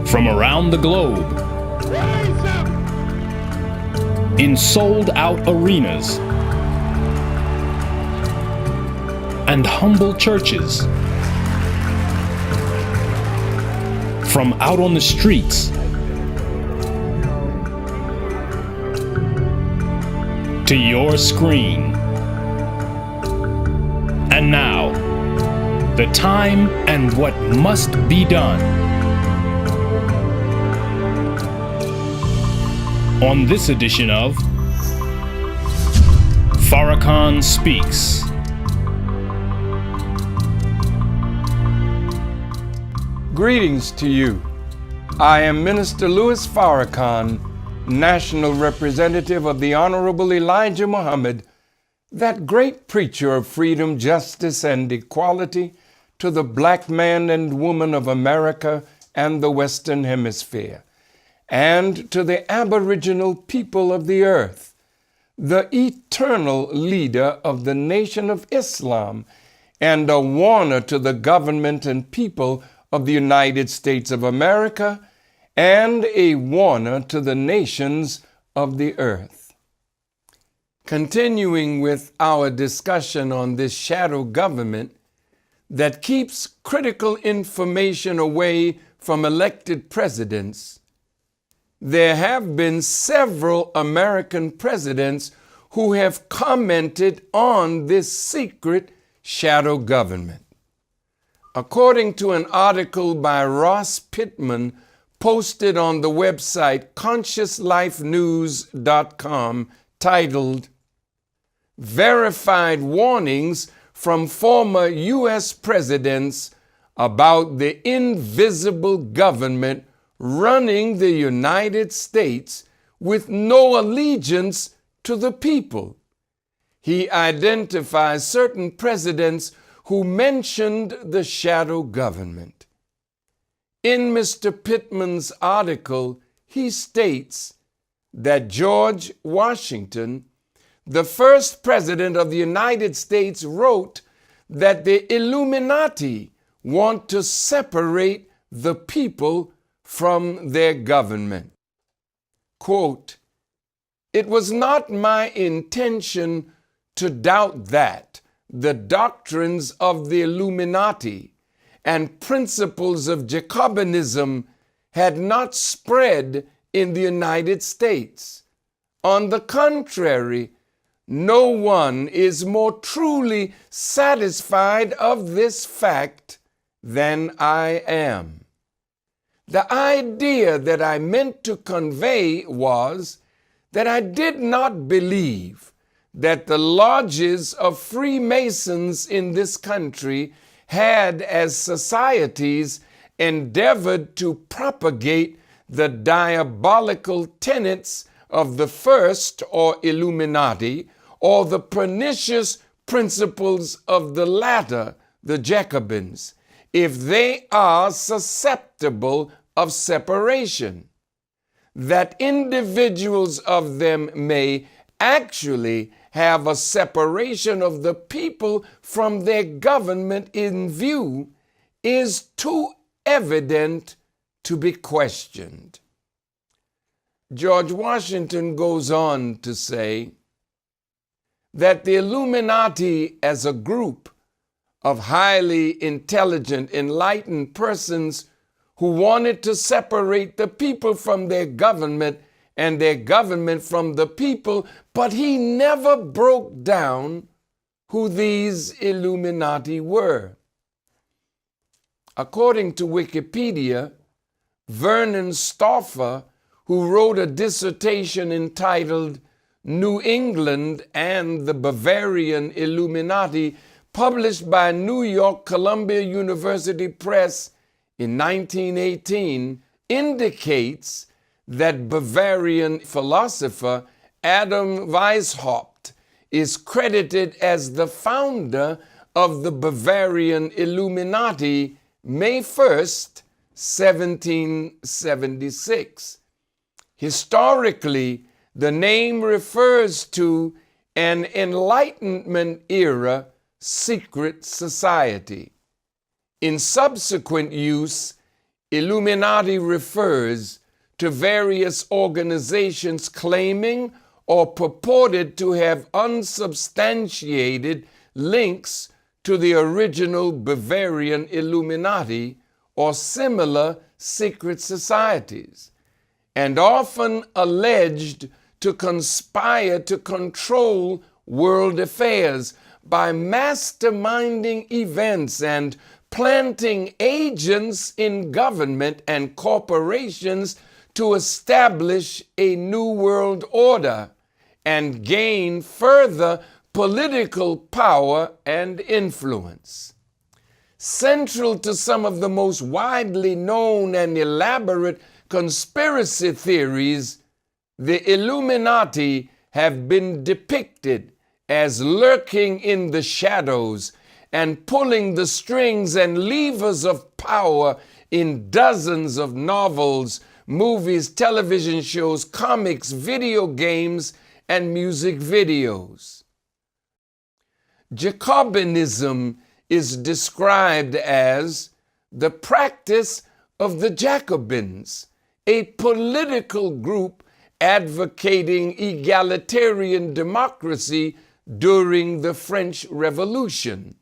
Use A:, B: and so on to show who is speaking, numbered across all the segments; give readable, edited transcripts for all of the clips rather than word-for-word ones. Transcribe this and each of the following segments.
A: from around the globe in sold-out arenas and humble churches, from out on the streets to your screen. And now, the time and what must be done. On this edition of Farrakhan Speaks.
B: Greetings to you. I am Minister Louis Farrakhan, National Representative of the Honorable Elijah Muhammad, that great preacher of freedom, justice, and equality to the black man and woman of America and the Western Hemisphere, and to the aboriginal people of the earth, the eternal leader of the Nation of Islam, and a warner to the government and people of the United States of America, and a warner to the nations of the earth. Continuing with our discussion on this shadow government that keeps critical information away from elected presidents, there have been several American presidents who have commented on this secret shadow government. According to an article by Ross Pittman posted on the website ConsciousLifeNews.com titled "Verified Warnings from Former U.S. Presidents About the Invisible Government Running the United States with No Allegiance to the People," he identifies certain presidents who mentioned the shadow government. In Mr. Pittman's article, he states that George Washington, the first president of the United States, wrote that the Illuminati want to separate the people from their government. Quote, "It was not my intention to doubt that the doctrines of the Illuminati and principles of Jacobinism had not spread in the United States. On the contrary, no one is more truly satisfied of this fact than I am. The idea that I meant to convey was that I did not believe that the lodges of Freemasons in this country had, as societies, endeavored to propagate the diabolical tenets of the first, or Illuminati, or the pernicious principles of the latter, the Jacobins, if they are susceptible of separation, that individuals of them may actually have a separation of the people from their government in view is too evident to be questioned." George Washington goes on to say that the Illuminati as a group of highly intelligent, enlightened persons who wanted to separate the people from their government and their government from the people, but he never broke down who these Illuminati were. According to Wikipedia, Vernon Stauffer, who wrote a dissertation entitled "New England and the Bavarian Illuminati," published by New York Columbia University Press in 1918, indicates that Bavarian philosopher Adam Weishaupt is credited as the founder of the Bavarian Illuminati May 1st, 1776. Historically, the name refers to an Enlightenment era secret society. In subsequent use, Illuminati refers to various organizations claiming or purported to have unsubstantiated links to the original Bavarian Illuminati or similar secret societies, and often alleged to conspire to control world affairs by masterminding events and planting agents in government and corporations to establish a new world order and gain further political power and influence. Central to some of the most widely known and elaborate conspiracy theories, the Illuminati have been depicted as lurking in the shadows and pulling the strings and levers of power in dozens of novels, movies, television shows, comics, video games, and music videos. Jacobinism is described as the practice of the Jacobins, a political group advocating egalitarian democracy during the French Revolution,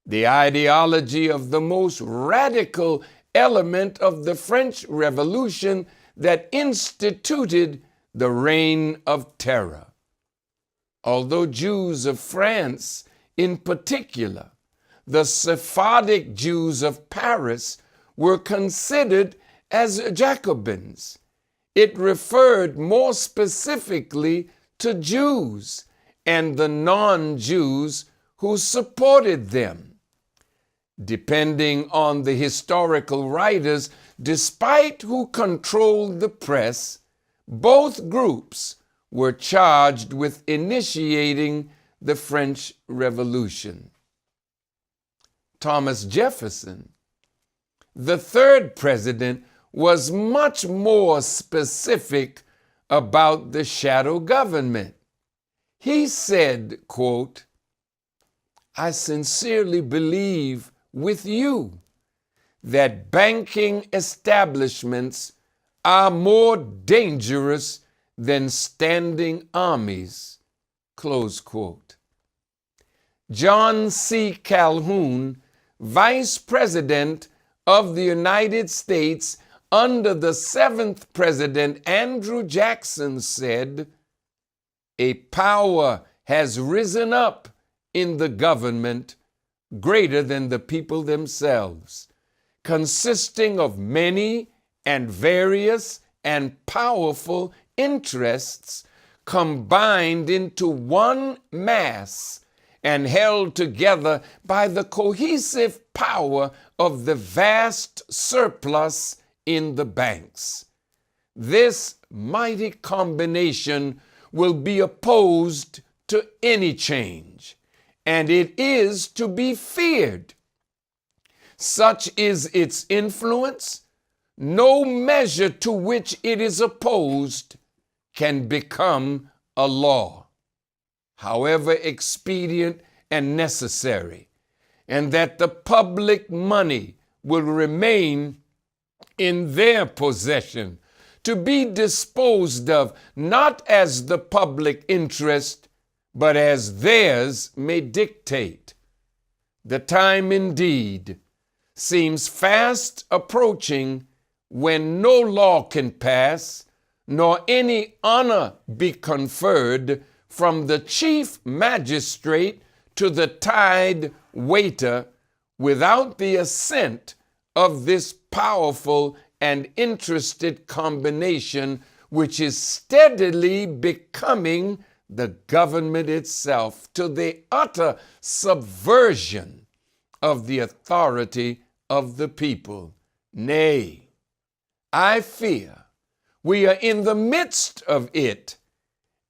B: the ideology of the most radical element of the French Revolution that instituted the Reign of Terror. Although Jews of France, in particular, the Sephardic Jews of Paris, were considered as Jacobins, it referred more specifically to Jews and the non-Jews who supported them. Depending on the historical writers, despite who controlled the press, both groups were charged with initiating the French Revolution. Thomas Jefferson, the third president, was much more specific about the shadow government. He said, quote, "I sincerely believe with you that banking establishments are more dangerous than standing armies," close quote. John C. Calhoun, Vice President of the United States under the 7th President Andrew Jackson, said, "A power has risen up in the government greater than the people themselves, consisting of many and various and powerful interests combined into one mass and held together by the cohesive power of the vast surplus in the banks. This mighty combination will be opposed to any change, and it is to be feared. Such is its influence, no measure to which it is opposed can become a law, however expedient and necessary, and that the public money will remain in their possession, to be disposed of not as the public interest, but as theirs may dictate. The time indeed seems fast approaching when no law can pass, nor any honor be conferred from the chief magistrate to the tide waiter without the assent of this powerful and interested combination, which is steadily becoming the government itself, to the utter subversion of the authority of the people. Nay, I fear we are in the midst of it,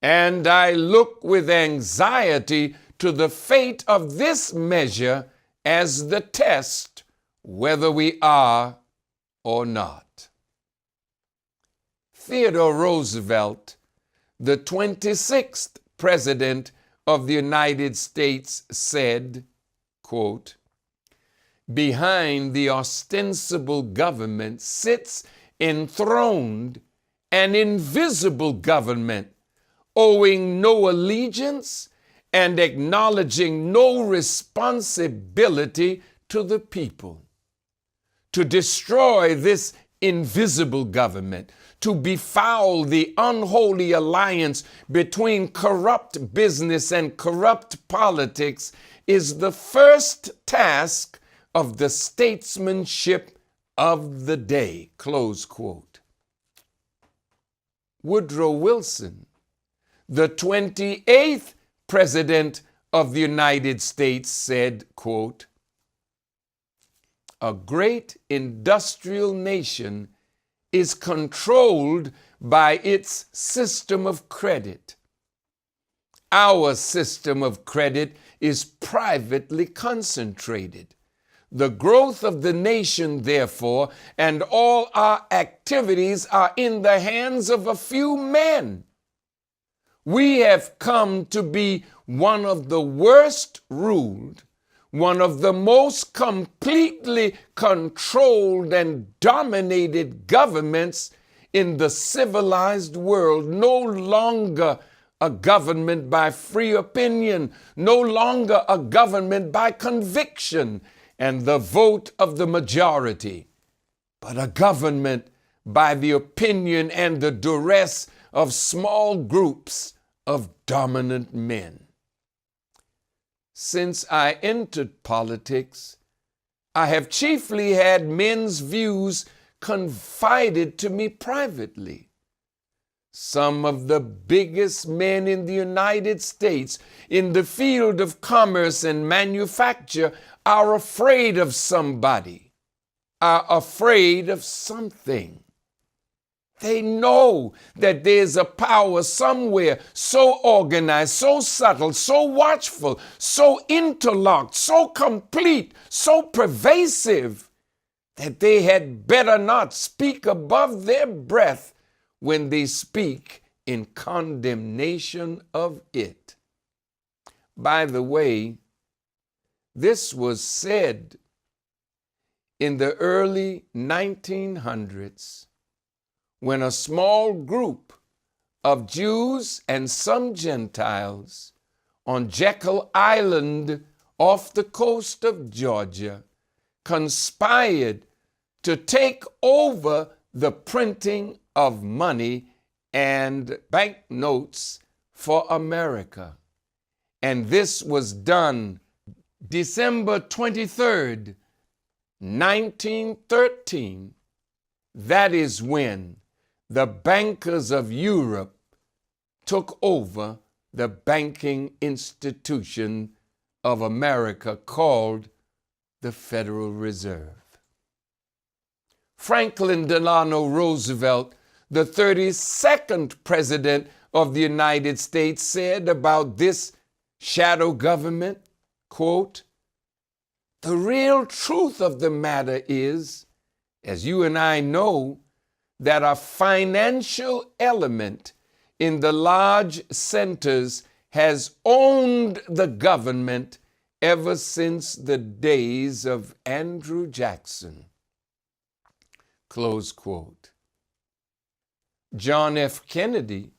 B: and I look with anxiety to the fate of this measure as the test whether we are or not. Theodore Roosevelt, the 26th President of the United States, said, quote, behind the ostensible government sits enthroned an invisible government, owing no allegiance and acknowledging no responsibility to the people. To destroy this invisible government, to befoul the unholy alliance between corrupt business and corrupt politics, is the first task of the statesmanship of the day. Close quote. Woodrow Wilson, the 28th President of the United States, said, quote, "A great industrial nation is controlled by its system of credit. Our system of credit is privately concentrated. The growth of the nation, therefore, and all our activities are in the hands of a few men. We have come to be one of the worst ruled, one of the most completely controlled and dominated governments in the civilized world. No longer a government by free opinion, no longer a government by conviction and the vote of the majority, but a government by the opinion and the duress of small groups of dominant men." Since I entered politics, I have chiefly had men's views confided to me privately. Some of the biggest men in the United States in the field of commerce and manufacture are afraid of somebody, are afraid of something. They know that there's a power somewhere so organized, so subtle, so watchful, so interlocked, so complete, so pervasive that they had better not speak above their breath when they speak in condemnation of it. By the way, this was said in the early 1900s when a small group of Jews and some Gentiles on Jekyll Island off the coast of Georgia conspired to take over the printing of money and banknotes for America. And this was done December 23rd, 1913. That is when the bankers of Europe took over the banking institution of America called the Federal Reserve. Franklin Delano Roosevelt, the 32nd President of the United States, said about this shadow government, quote, "The real truth of the matter is, as you and I know, that a financial element in the large centers has owned the government ever since the days of Andrew Jackson." Close quote. John F. Kennedy,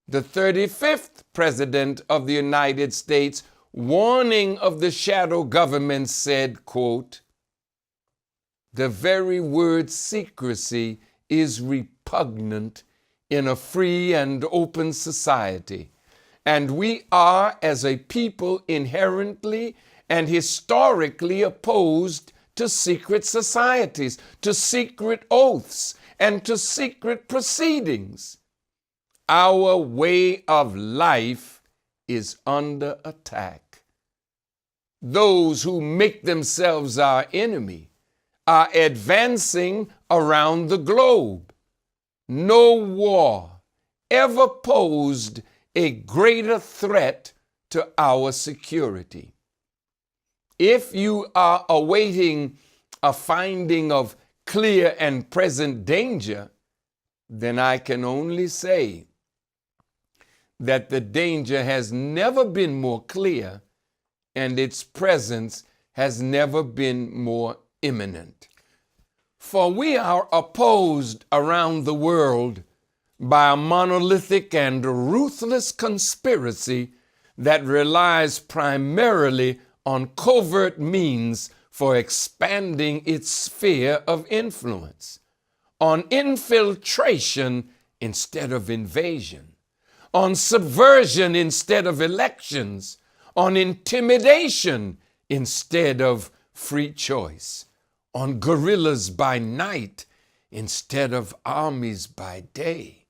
B: the 35th President of the United States, warning of the shadow government, said, quote, "The very word secrecy is repugnant in a free and open society, and we are, as a people, inherently and historically opposed to secret societies, to secret oaths, and to secret proceedings. Our way of life is under attack. Those who make themselves our enemy are advancing around the globe. No war ever posed a greater threat to our security. If you are awaiting a finding of clear and present danger, then I can only say that the danger has never been more clear and its presence has never been more imminent. For we are opposed around the world by a monolithic and ruthless conspiracy that relies primarily on covert means for expanding its sphere of influence, on infiltration instead of invasion, on subversion instead of elections, on intimidation instead of free choice, on guerrillas by night instead of armies by day.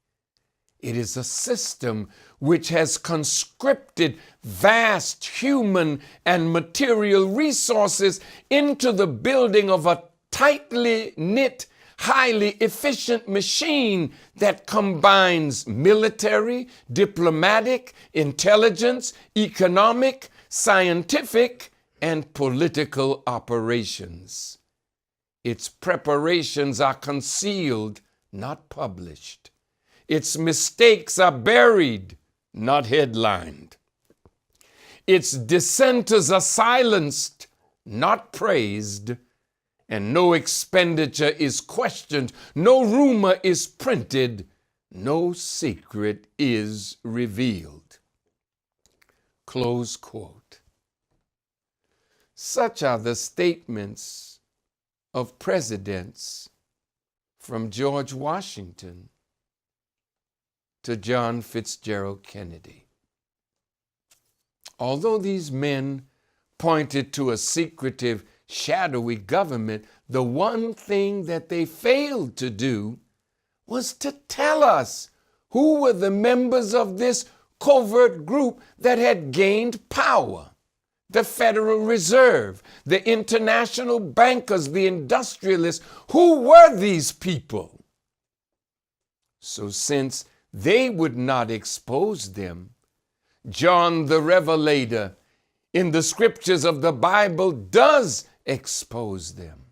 B: It is a system which has conscripted vast human and material resources into the building of a tightly knit, highly efficient machine that combines military, diplomatic, intelligence, economic, scientific, and political operations. Its preparations are concealed, not published. Its mistakes are buried, not headlined. Its dissenters are silenced, not praised, and no expenditure is questioned, no rumor is printed, no secret is revealed. Close quote. Such are the statements of presidents from George Washington to John Fitzgerald Kennedy. Although these men pointed to a secretive, shadowy government, the one thing that they failed to do was to tell us who were the members of this covert group that had gained power. The Federal Reserve, the international bankers, the industrialists. Who were these people? So since they would not expose them, John the Revelator in the scriptures of the Bible does expose them.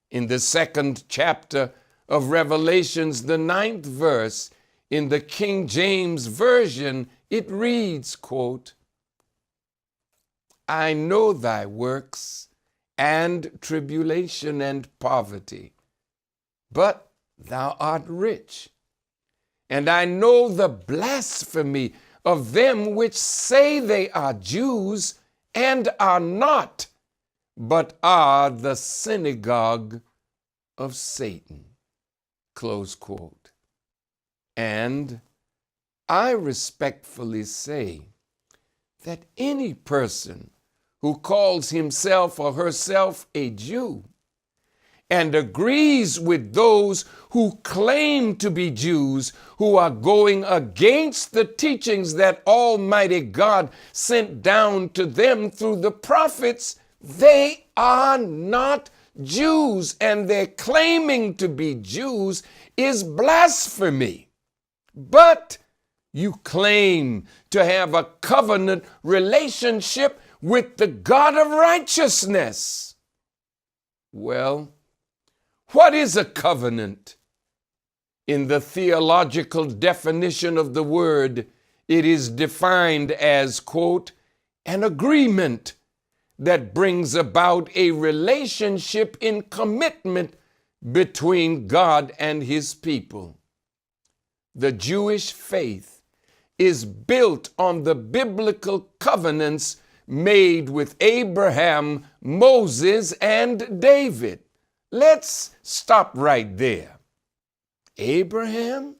B: In the 2nd chapter of Revelations, the 9th verse, in the King James Version, it reads, quote, I know thy works and tribulation and poverty, but thou art rich. And I know the blasphemy of them which say they are Jews and are not, but are the synagogue of Satan. Close quote. And I respectfully say that any person who calls himself or herself a Jew and agrees with those who claim to be Jews, who are going against the teachings that Almighty God sent down to them through the prophets, they are not Jews, and their claiming to be Jews is blasphemy. But you claim to have a covenant relationship with the God of righteousness. Well, what is a covenant? In the theological definition of the word, it is defined as, quote, an agreement that brings about a relationship in commitment between God and his people. The Jewish faith is built on the biblical covenants made with Abraham, Moses, and David. Let's stop right there. Abraham?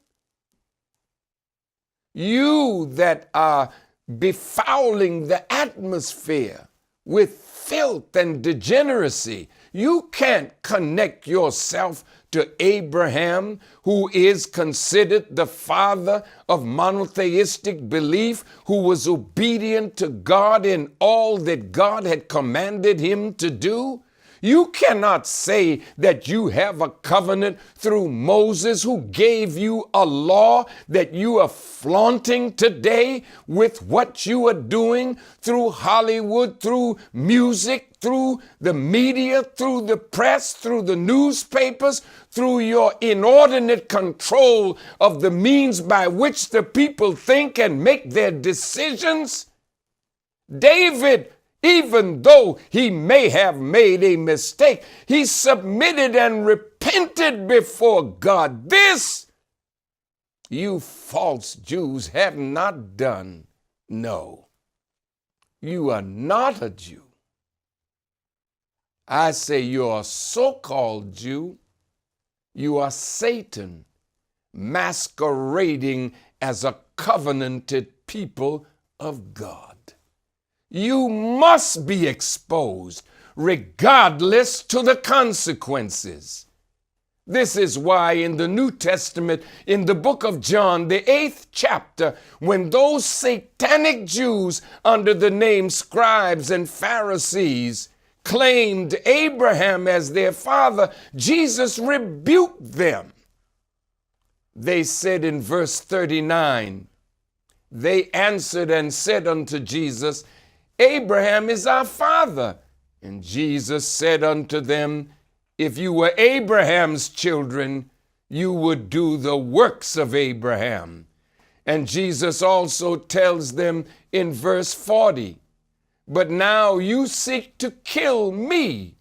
B: You that are befouling the atmosphere with filth and degeneracy, you can't connect yourself to Abraham, who is considered the father of monotheistic belief, who was obedient to God in all that God had commanded him to do. You cannot say that you have a covenant through Moses, who gave you a law that you are flaunting today with what you are doing through Hollywood, through music, through the media, through the press, through the newspapers, through your inordinate control of the means by which the people think and make their decisions. David Even though he may have made a mistake, he submitted and repented before God. This you false Jews have not done. No, you are not a Jew. I say you're a so-called Jew. You are Satan masquerading as a covenanted people of God. You must be exposed regardless to the consequences. This is why in the New Testament, in the book of John, the 8th chapter, when those satanic Jews under the name scribes and Pharisees claimed Abraham as their father, Jesus rebuked them. They said in verse 39, they answered and said unto Jesus, Abraham is our father. And Jesus said unto them, if you were Abraham's children, you would do the works of Abraham. And Jesus also tells them in verse 40, but now you seek to kill me,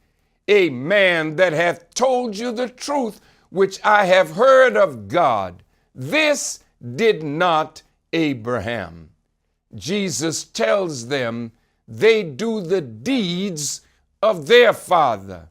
B: a man that hath told you the truth, which I have heard of God. This did not Abraham. Jesus tells them they do the deeds of their father.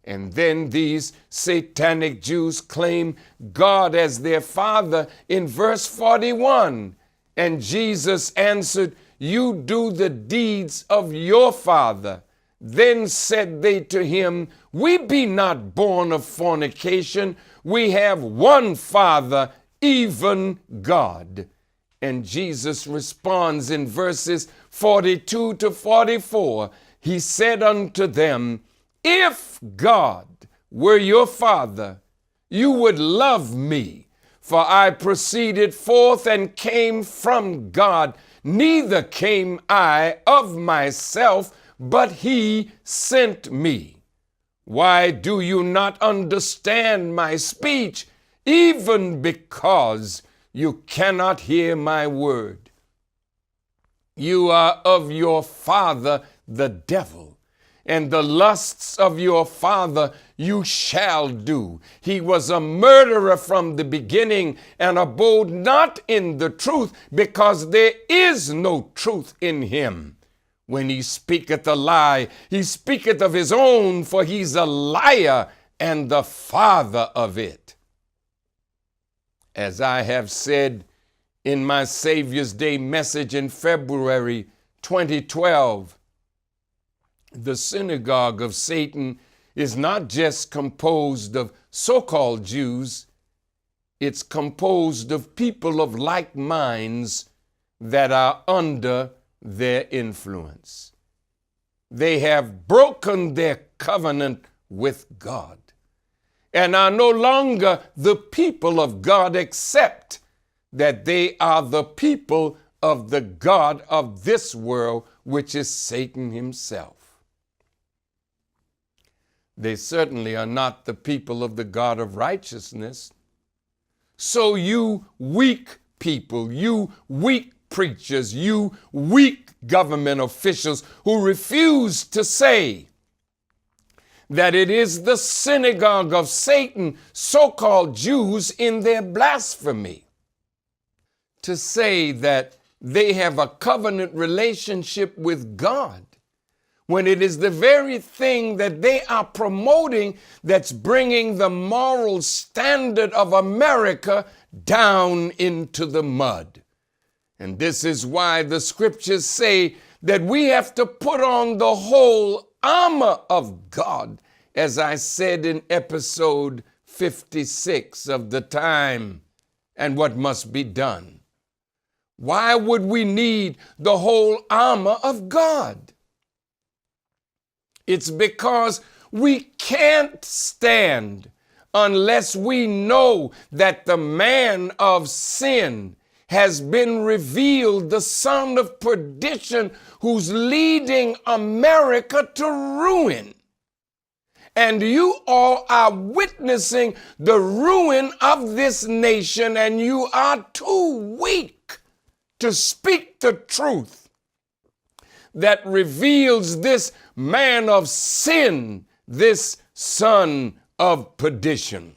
B: And then these satanic Jews claim God as their father in verse 41. And Jesus answered, you do the deeds of your father. Then said they to him, we be not born of fornication. We have one Father, even God. And Jesus responds in verses 42 to 44. He said unto them, if God were your father, you would love me, for I proceeded forth and came from God. Neither came I of myself, but he sent me. Why do you not understand my speech, even because you cannot hear my word? You are of your father, the devil, and the lusts of your father you shall do. He was a murderer from the beginning, and abode not in the truth, because there is no truth in him. When he speaketh a lie, he speaketh of his own, for he's a liar and the father of it. As I have said in my Savior's Day message in February 2012, the synagogue of Satan is not just composed of so-called Jews, it's composed of people of like minds that are under their influence. They have broken their covenant with God and are no longer the people of God, except that they are the people of the God of this world, which is Satan himself. They certainly are not the people of the God of righteousness. So you weak people, you weak preachers, you weak government officials who refuse to say that it is the synagogue of Satan, so-called Jews, in their blasphemy, to say that they have a covenant relationship with God, when it is the very thing that they are promoting that's bringing the moral standard of America down into the mud. And this is why the scriptures say that we have to put on the whole armor of God, as I said in episode 56 of The Time and What Must Be Done. Why would we need the whole armor of God? It's because we can't stand unless we know that the man of sin has been revealed, the son of perdition, who's leading America to ruin. And you all are witnessing the ruin of this nation, and you are too weak to speak the truth. that reveals this man of sin, this son of perdition.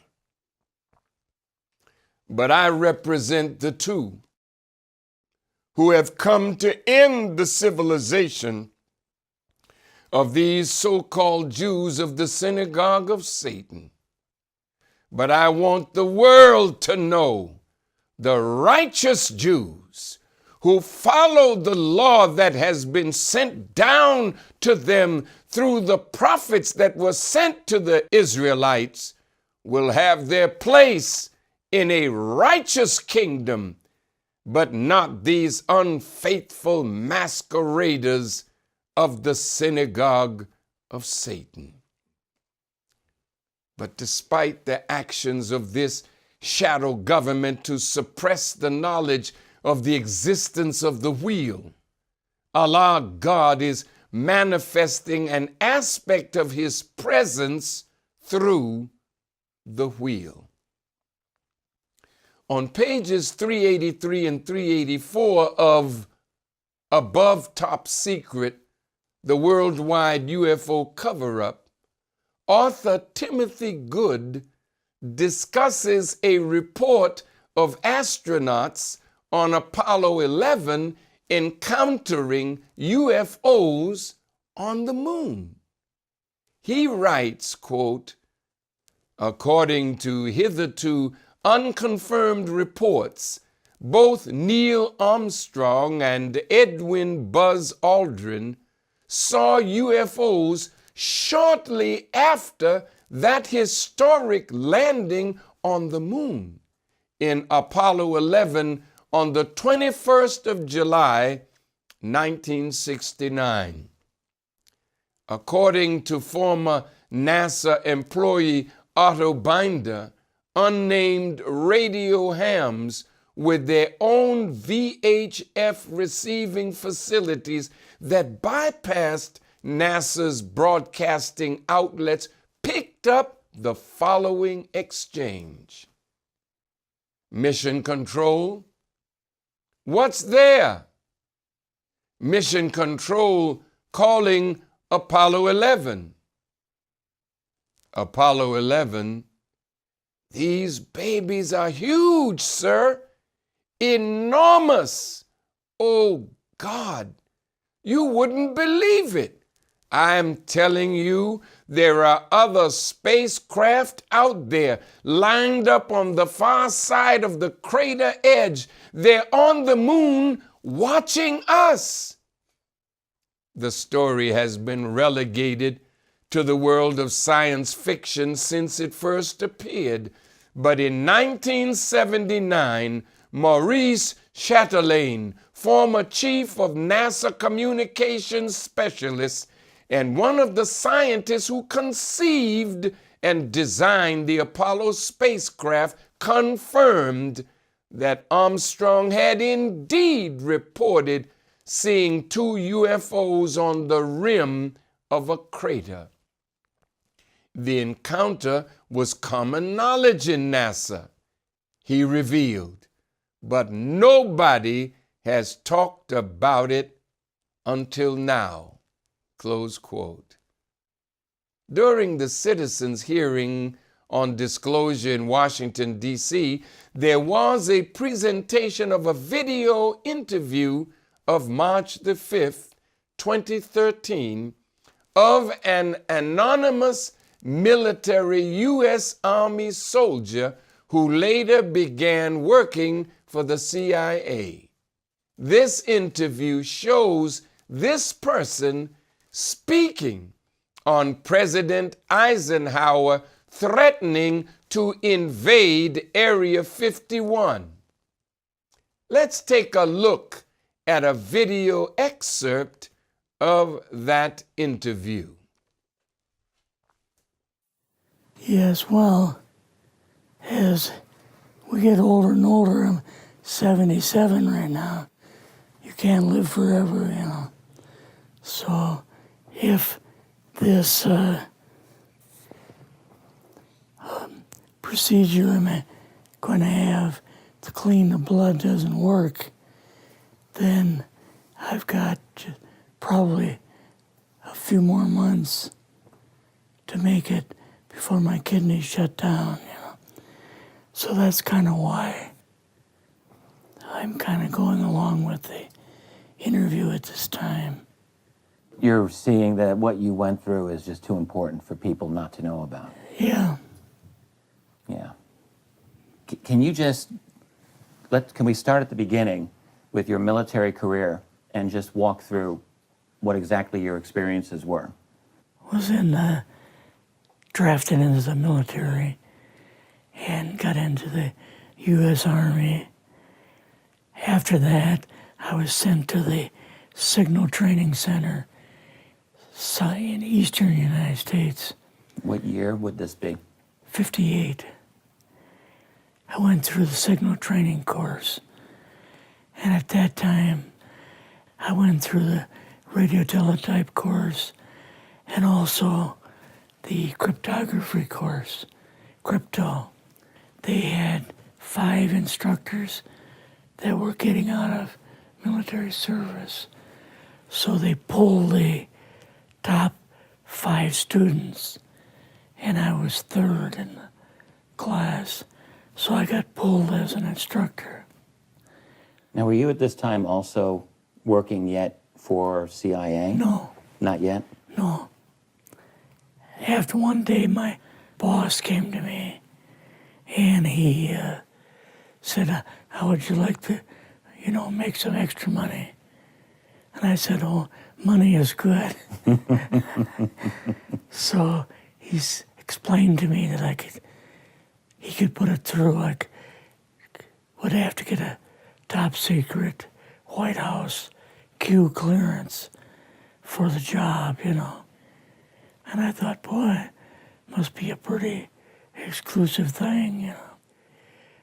B: But I represent the two who have come to end the civilization of these so-called Jews of the synagogue of Satan. But I want the world to know the righteous Jews who follow the law that has been sent down to them through the prophets that were sent to the Israelites will have their place in a righteous kingdom, but not these unfaithful masqueraders of the synagogue of Satan. But despite the actions of this shadow government to suppress the knowledge of the existence of the wheel, Allah God is manifesting an aspect of his presence through the wheel. On pages 383 and 384 of Above Top Secret, the Worldwide UFO Cover-Up, author Timothy Good discusses a report of astronauts on Apollo 11 encountering UFOs on the moon. He writes, quote, according to hitherto unconfirmed reports, both Neil Armstrong and Edwin Buzz Aldrin saw UFOs shortly after that historic landing on the moon in Apollo 11 on the 21st of July, 1969. According to former NASA employee Otto Binder, unnamed radio hams with their own VHF receiving facilities that bypassed NASA's broadcasting outlets picked up the following exchange. Mission Control, what's there? Mission Control calling Apollo 11. Apollo 11, these babies are huge, sir. Enormous. Oh, God, you wouldn't believe it. I'm telling you, there are other spacecraft out there lined up on the far side of the crater edge. They're on the moon watching us. The story has been relegated to the world of science fiction since it first appeared. But in 1979, Maurice Chatelain, former chief of NASA communications specialists and one of the scientists who conceived and designed the Apollo spacecraft, confirmed that Armstrong had indeed reported seeing two UFOs on the rim of a crater. The encounter was common knowledge in NASA, he revealed, but nobody has talked about it until now. Close quote. During the citizens' hearing on disclosure in Washington, D.C., there was a presentation of a video interview of March the 5th, 2013, of an anonymous military U.S. Army soldier who later began working for the CIA. This interview shows this person speaking on President Eisenhower threatening to invade Area 51. Let's take a look at a video excerpt of that interview.
C: Yes, well, as we get older and older, I'm 77 right now. You can't live forever, you know. So if this procedure I'm going to have to clean the blood doesn't work, then I've got probably a few more months to make it before my kidneys shut down, you know. So that's kind of why I'm kind of going along with the interview at this time.
D: You're seeing that what you went through is just too important for people not to know about.
C: Yeah.
D: Yeah. Can you just, can we start at the beginning with your military career and just walk through what exactly your experiences were?
C: Was drafted into the military and got into the U.S. Army. After that, I was sent to the Signal Training Center in eastern United States.
D: What year would this be?
C: 58. I went through the signal training course. And at that time, I went through the radio teletype course and also the cryptography course, crypto. They had 5 instructors that were getting out of military service. So they pulled the top 5 students, and I was 3rd in the class. So I got pulled as an instructor.
D: Now, were you at this time also working yet for CIA?
C: No,
D: Not yet?
C: no. After one day, my boss came to me, and he said, how would you like to, make some extra money? And I said, oh, money is good. So he's explained to me that he could put it through. I would have to get a top secret White House Q clearance for the job, And I thought, boy, must be a pretty exclusive thing,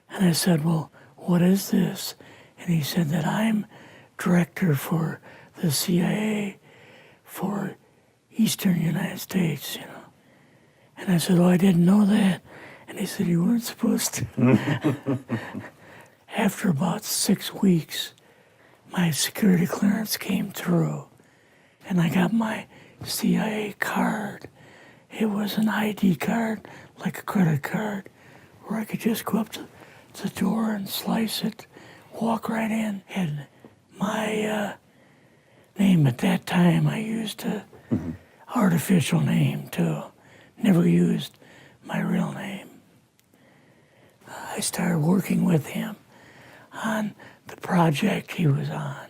C: And I said, well, what is this? And he said that I'm director for the CIA for Eastern United States, And I said, oh, I didn't know that. And he said, you weren't supposed to. After about 6 weeks, my security clearance came through, and I got my CIA card. It was an ID card, like a credit card, where I could just go up to the door and slice it, walk right in. And my name at that time, I used a artificial name too. Never used my real name. I started working with him on the project he was on,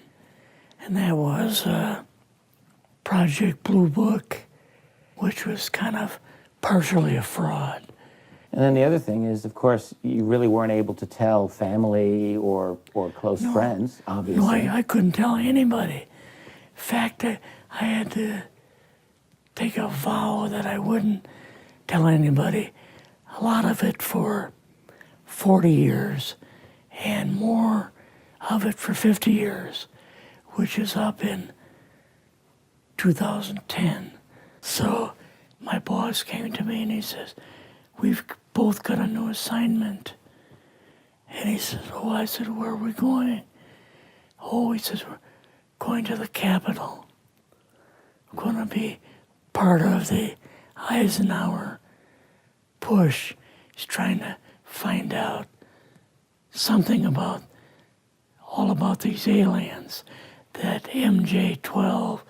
C: and that was Project Blue Book, which was kind of partially a fraud.
D: And then the other thing is, of course, you really weren't able to tell family or close friends, obviously.
C: No, I couldn't tell anybody. In fact, I had to take a vow that I wouldn't tell anybody. A lot of it for 40 years, and more of it for 50 years, which is up in 2010. So my boss came to me and he says, we've both got a new assignment. And he says, oh, I said, where are we going? Oh, he says, we're going to the Capitol. We're going to be part of the Eisenhower push. He's trying to find out something all about these aliens that MJ-12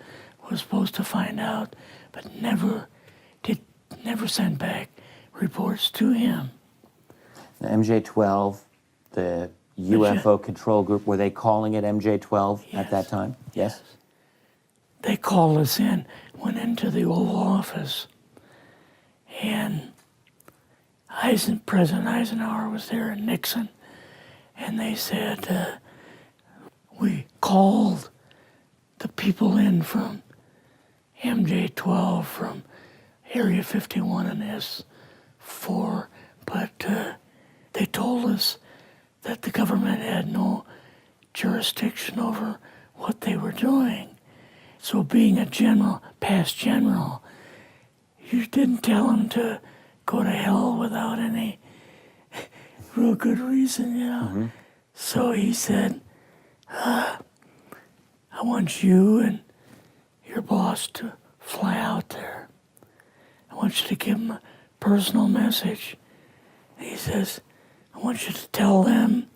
C: was supposed to find out, but never sent back reports to him.
D: The MJ-12, the UFO control group, were they calling it MJ-12 at that time? Yes.
C: They called us in, went into the Oval Office, and President Eisenhower was there and Nixon, and they said, we called the people in from MJ-12 from Area 51 and S4, but they told us that the government had no jurisdiction over what they were doing. So being a past general, you didn't tell them to go to hell without any real good reason,
D: Mm-hmm.
C: So he said, I want you and your boss to fly out there. I want you to give him a personal message. And he says, I want you to tell them,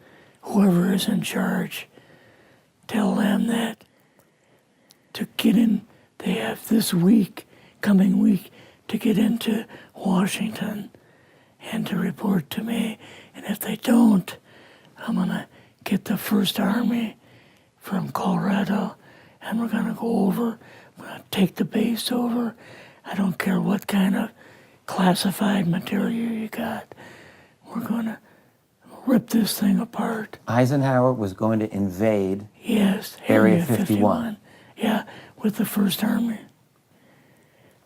C: whoever is in charge, tell them that to get in, they have this week, coming week, to get into Washington and to report to me. And if they don't, I'm going to get the First Army from Colorado and we're going to go over. I'm going to take the base over. I don't care what kind of classified material you got. We're going to rip this thing apart.
D: Eisenhower was going to invade
C: Yes,
D: Area 51.
C: Yeah, with the First Army.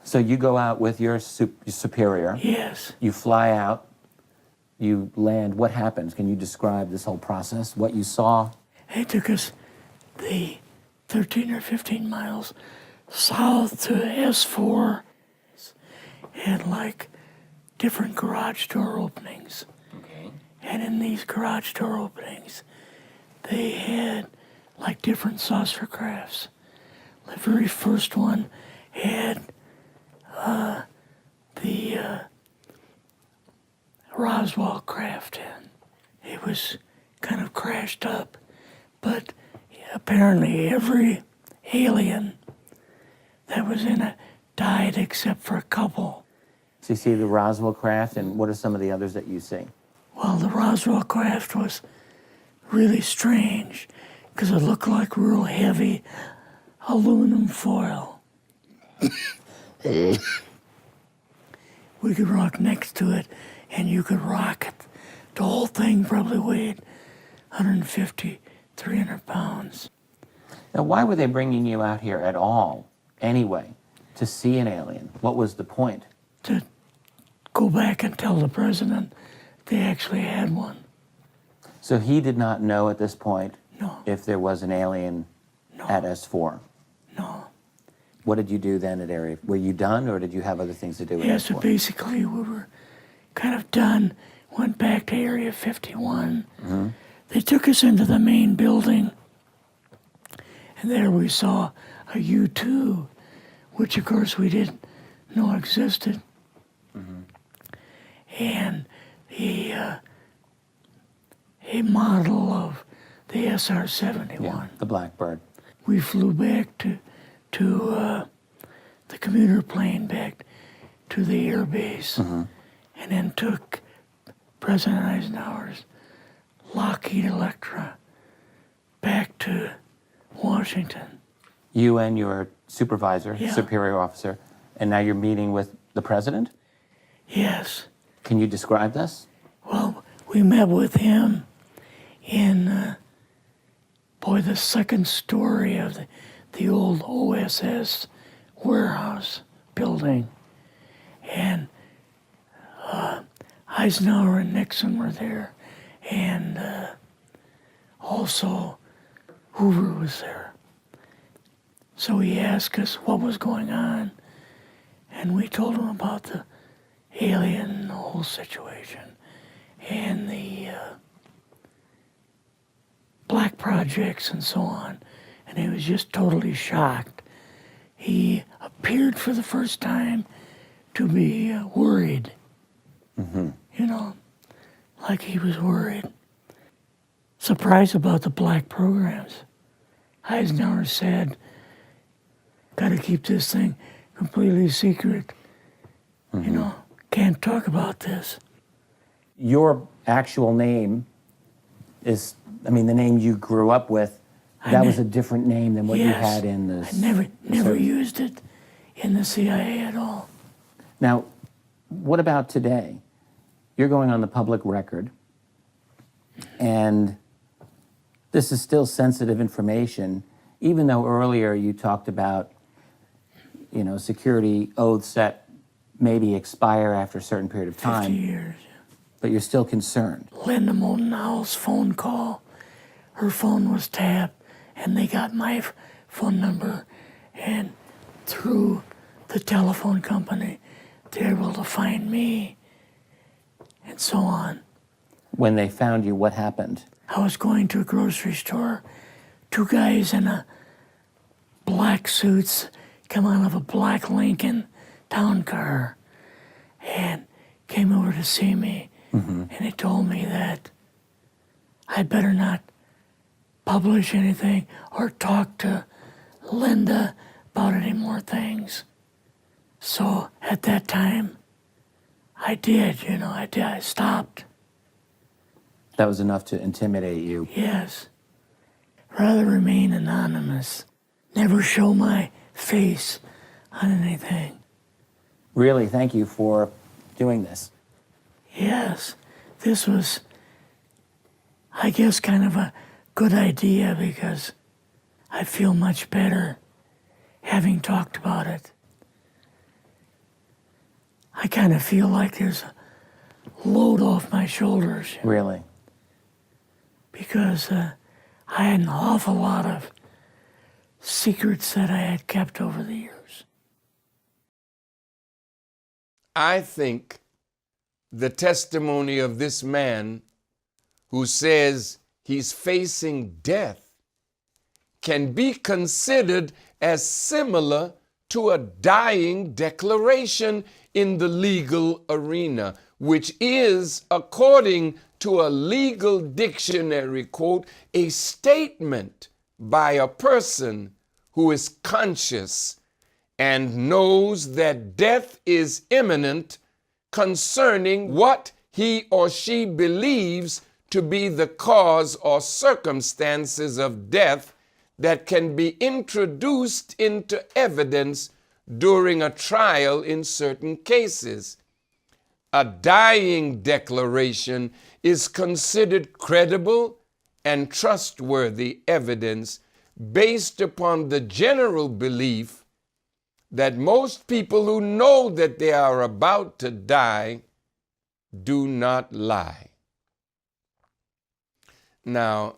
D: So you go out with your superior.
C: Yes.
D: You fly out. You land. What happens? Can you describe this whole process? What you saw?
C: It took us the 13 or 15 miles south to S4 and like different garage door openings.
D: Okay.
C: And in these garage door openings, they had like different saucer crafts. The very first one had the Roswell craft in. It was kind of crashed up, but apparently every alien that was in it died except for a couple.
D: So you see the Roswell craft, and what are some of the others that you see?
C: Well, the Roswell craft was really strange because it looked like real heavy aluminum foil. We could rock next to it, and you could rock it. The whole thing probably weighed 150, 300 pounds.
D: Now, why were they bringing you out here at all, anyway, to see an alien? What was the point?
C: To go back and tell the president they actually had one.
D: So he did not know at this point
C: No,
D: if there was an alien
C: No.
D: at S4.
C: no.
D: What did you do then at Area? Were you done, or did you have other things to do at
C: Yeah,
D: S4?
C: so basically we were kind of done, went back to Area 51. They took us into the main building, and there we saw a U-2, which of course we didn't know existed. And a model of the SR-71.
D: Yeah, the Blackbird.
C: We flew back to the commuter plane back to the air base, and then took President Eisenhower's Lockheed Electra back to Washington.
D: You and your supervisor,
C: Yeah.
D: superior officer, and now you're meeting with the president?
C: Yes.
D: Can you describe this?
C: Well, we met with him in, the second story of the old OSS warehouse building. And Eisenhower and Nixon were there, and also Hoover was there. So he asked us what was going on, and we told him about the alien and the whole situation, and the black projects and so on, and he was just totally shocked. He appeared for the first time to be worried, you know, like he was worried. Surprised about the black programs. Eisenhower said, gotta keep this thing completely secret. You know, can't talk about this.
D: Your actual name is, the name you grew up with, that was a different name than what you
C: Yes.
D: had in the...
C: I never used it in the CIA at all.
D: Now, what about today? You're going on the public record, and this is still sensitive information, even though earlier you talked about, security oaths that maybe expire after a certain period of
C: 50
D: time,
C: years.
D: but you're still concerned.
C: Linda Moulton Howell's phone call, her phone was tapped, and they got my phone number, and through the telephone company, they're able to find me, and so on.
D: When they found you, what happened?
C: I was going to a grocery store, two guys in black suits come out of a black Lincoln town car and came over to see me. And he told me that I better not publish anything or talk to Linda about any more things. So at that time, I did, I stopped.
D: That was enough to intimidate you.
C: Yes. Rather remain anonymous. Never show my face on anything.
D: Really, thank you for doing this.
C: Yes, this was, I guess, kind of a good idea because I feel much better having talked about it. I kind of feel like there's a load off my shoulders
D: Really?
C: because I had an awful lot of secrets that I had kept over the years.
B: I think the testimony of this man who says he's facing death can be considered as similar to a dying declaration in the legal arena, which is, according to a legal dictionary quote, a statement by a person who is conscious and knows that death is imminent concerning what he or she believes to be the cause or circumstances of death that can be introduced into evidence during a trial in certain cases. A dying declaration is considered credible and trustworthy evidence based upon the general belief that most people who know that they are about to die do not lie. Now,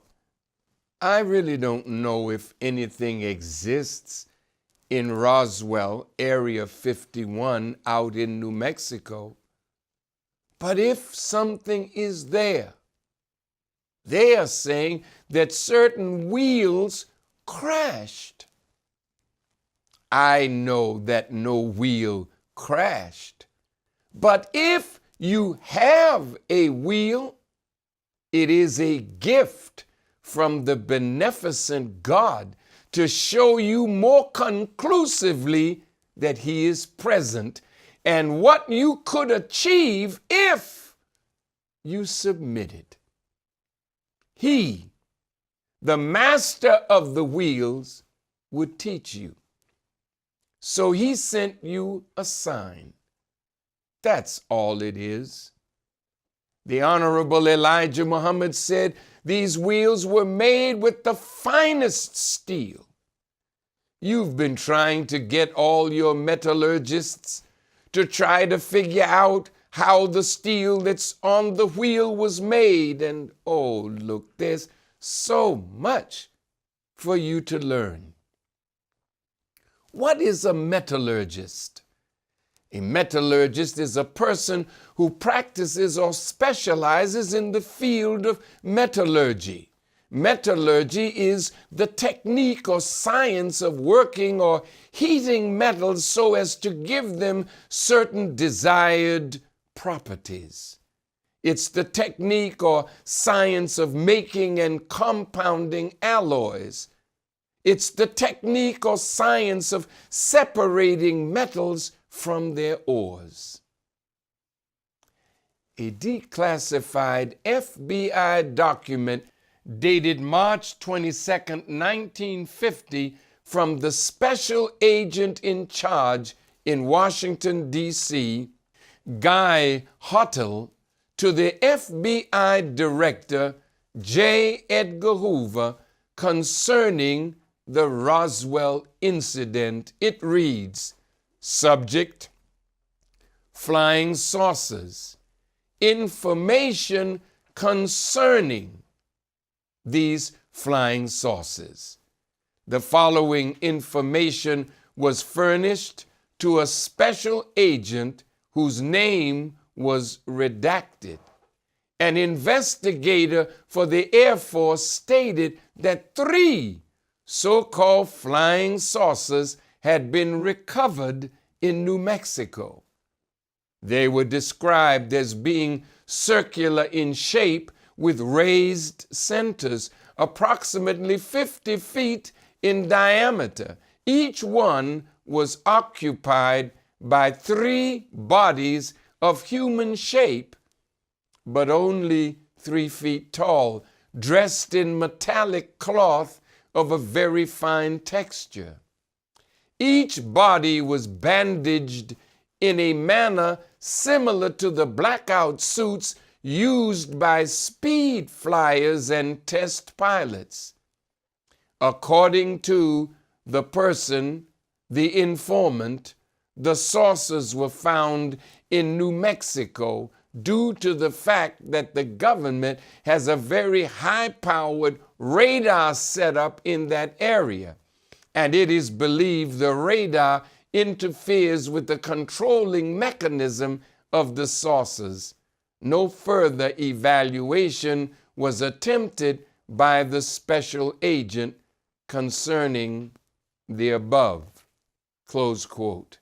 B: I really don't know if anything exists in Roswell, Area 51, out in New Mexico. But if something is there, they are saying that certain wheels crashed. I know that no wheel crashed. But if you have a wheel, it is a gift from the beneficent God to show you more conclusively that He is present and what you could achieve if you submitted. He, the master of the wheels, would teach you. So He sent you a sign. That's all it is. The Honorable Elijah Muhammad said these wheels were made with the finest steel. You've been trying to get all your metallurgists to try to figure out how the steel that's on the wheel was made. And oh, look, there's so much for you to learn. What is a metallurgist? A metallurgist is a person who practices or specializes in the field of metallurgy. Metallurgy is the technique or science of working or heating metals so as to give them certain desired properties. It's the technique or science of making and compounding alloys. It's the technique or science of separating metals from their ores. A declassified FBI document dated March 22, 1950, from the special agent in charge in Washington, D.C., Guy Hottel, to the FBI director, J. Edgar Hoover, concerning the Roswell incident. It reads, subject, flying saucers, information concerning these flying saucers. The following information was furnished to a special agent whose name was redacted. An investigator for the Air Force stated that 3 so-called flying saucers had been recovered in New Mexico. They were described as being circular in shape with raised centers, approximately 50 feet in diameter. Each one was occupied by 3 bodies of human shape, but only 3 feet tall, dressed in metallic cloth of a very fine texture. Each body was bandaged in a manner similar to the blackout suits used by speed flyers and test pilots. According to the person, the informant, the saucers were found in New Mexico due to the fact that the government has a very high-powered radar setup in that area, and it is believed the radar interferes with the controlling mechanism of the saucers. No further evaluation was attempted by the special agent concerning the above. Close quote.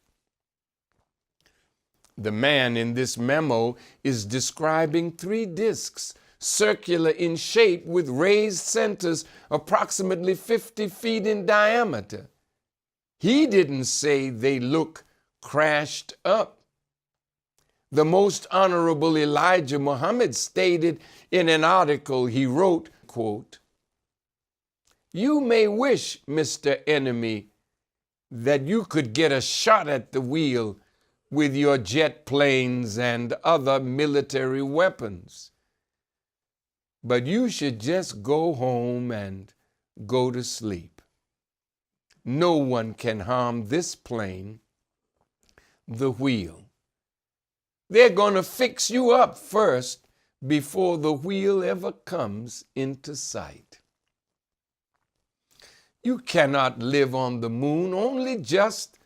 B: The man in this memo is describing 3 discs, circular in shape with raised centers approximately 50 feet in diameter. He didn't say they look crashed up. The Most Honorable Elijah Muhammad stated in an article he wrote, quote, "You may wish, Mr. Enemy, that you could get a shot at the wheel with your jet planes and other military weapons. But you should just go home and go to sleep. No one can harm this plane, the wheel. They're going to fix you up first before the wheel ever comes into sight. You cannot live on the moon only just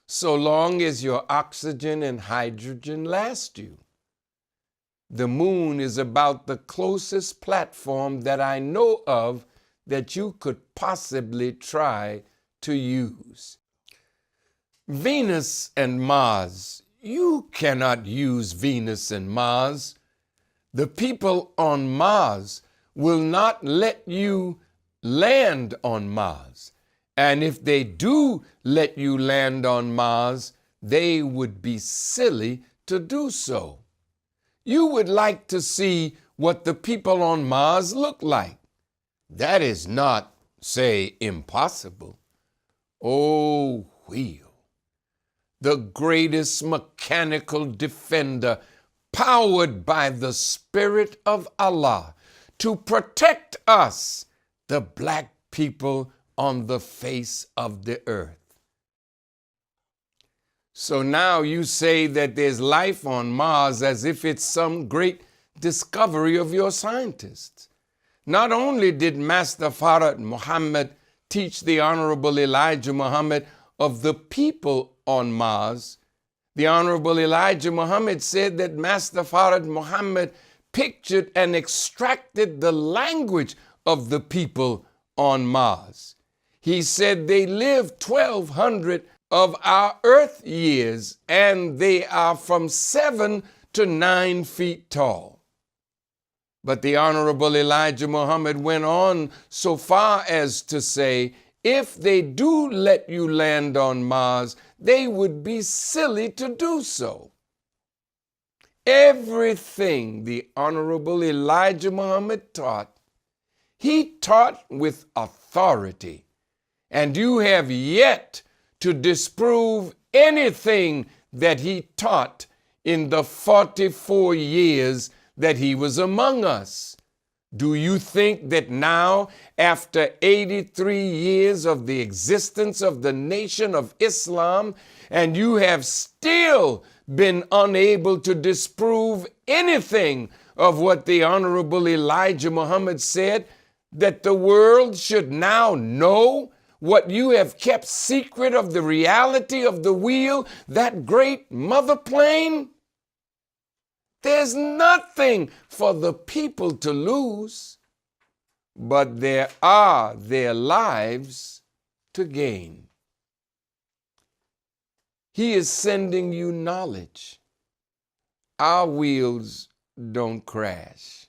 B: so long as your oxygen and hydrogen last you. The moon is about the closest platform that I know of that you could possibly try to use. Venus and Mars, you cannot use Venus and Mars. The people on Mars will not let you land on Mars. And if they do let you land on Mars, they would be silly to do so. You would like to see what the people on Mars look like. That is not, say, impossible. Oh, wheel, the greatest mechanical defender, powered by the Spirit of Allah to protect us, the black people on the face of the earth. So now you say that there's life on Mars as if it's some great discovery of your scientists. Not only did Master Farad Muhammad teach the Honorable Elijah Muhammad of the people on Mars, the Honorable Elijah Muhammad said that Master Farad Muhammad pictured and extracted the language of the people on Mars. He said they live 1,200 of our Earth years, and they are from 7 to 9 feet tall. But the Honorable Elijah Muhammad went on so far as to say, if they do let you land on Mars, they would be silly to do so. Everything the Honorable Elijah Muhammad taught, he taught with authority. And you have yet to disprove anything that he taught in the 44 years that he was among us. Do you think that now, after 83 years of the existence of the Nation of Islam, and you have still been unable to disprove anything of what the Honorable Elijah Muhammad said, that the world should now know what you have kept secret of the reality of the wheel, that great mother plane? There's nothing for the people to lose, but there are their lives to gain. He is sending you knowledge. Our wheels don't crash.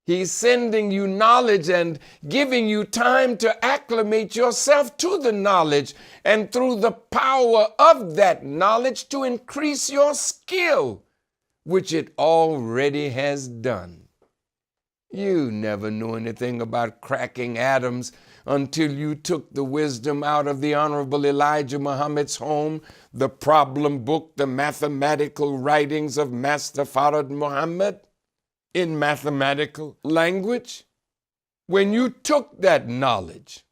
B: He's sending you knowledge and giving you time to acclimate yourself to the knowledge, and through the power of that knowledge to increase your skill, which it already has done. You never knew anything about cracking atoms until you took the wisdom out of the Honorable Elijah Muhammad's home, the problem book, the mathematical writings of Master Farad Muhammad in mathematical language. When you took that knowledge,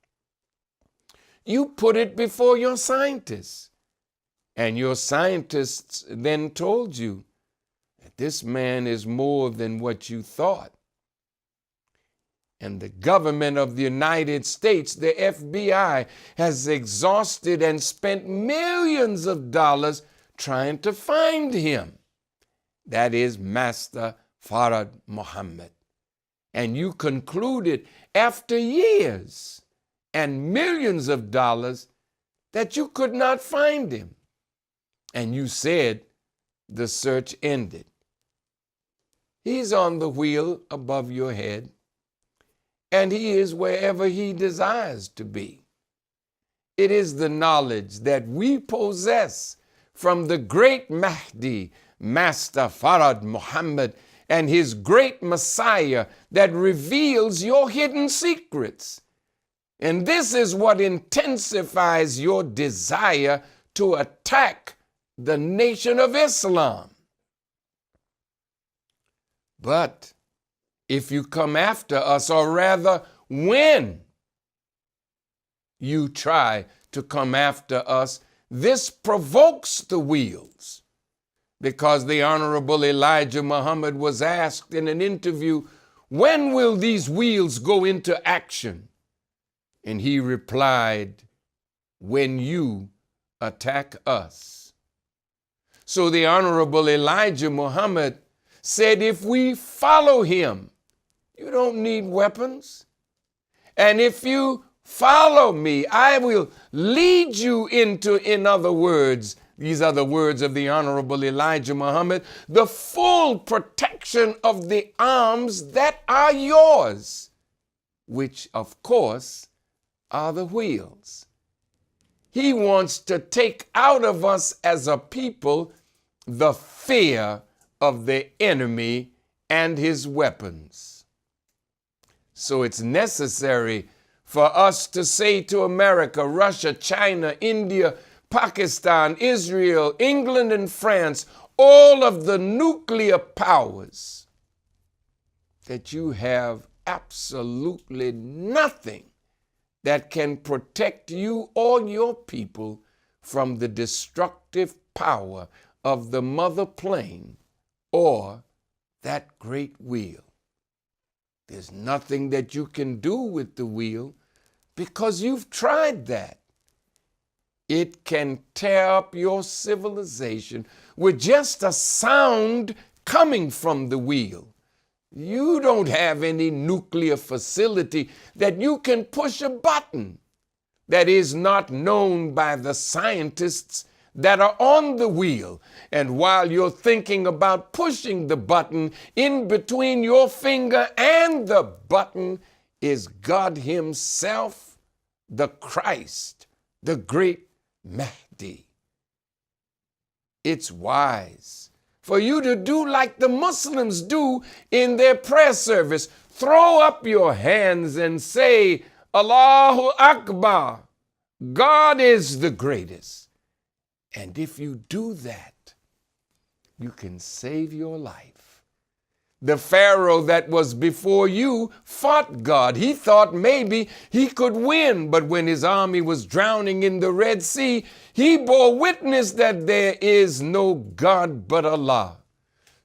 B: you put it before your scientists, and your scientists then told you that this man is more than what you thought. And the government of the United States, the FBI, has exhausted and spent millions of dollars trying to find him. That is Master Farad Muhammad. And you concluded after years and millions of dollars that you could not find him. And you said the search ended. He's on the wheel above your head, and he is wherever he desires to be. It is the knowledge that we possess from the great Mahdi, Master Farad Muhammad, and his great Messiah that reveals your hidden secrets. And this is what intensifies your desire to attack the Nation of Islam. But if you come after us, or rather when you try to come after us, this provokes the wheels. Because the Honorable Elijah Muhammad was asked in an interview, when will these wheels go into action? And he replied, when you attack us. So the Honorable Elijah Muhammad said, if we follow him, you don't need weapons. And if you follow me, I will lead you into, in other words, these are the words of the Honorable Elijah Muhammad, the full protection of the arms that are yours, which of course are the wheels. He wants to take out of us as a people the fear of the enemy and his weapons. So it's necessary for us to say to America, Russia, China, India, Pakistan, Israel, England, and France, all of the nuclear powers, that you have absolutely nothing that can protect you or your people from the destructive power of the mother plane or that great wheel. There's nothing that you can do with the wheel because you've tried that. It can tear up your civilization with just a sound coming from the wheel. You don't have any nuclear facility that you can push a button that is not known by the scientists that are on the wheel. And while you're thinking about pushing the button, in between your finger and the button is God Himself, the Christ, the great Mahdi. It's wise for you to do like the Muslims do in their prayer service. Throw up your hands and say, Allahu Akbar, God is the greatest. And if you do that, you can save your life. The Pharaoh that was before you fought God. He thought maybe he could win, but when his army was drowning in the Red Sea, he bore witness that there is no God but Allah.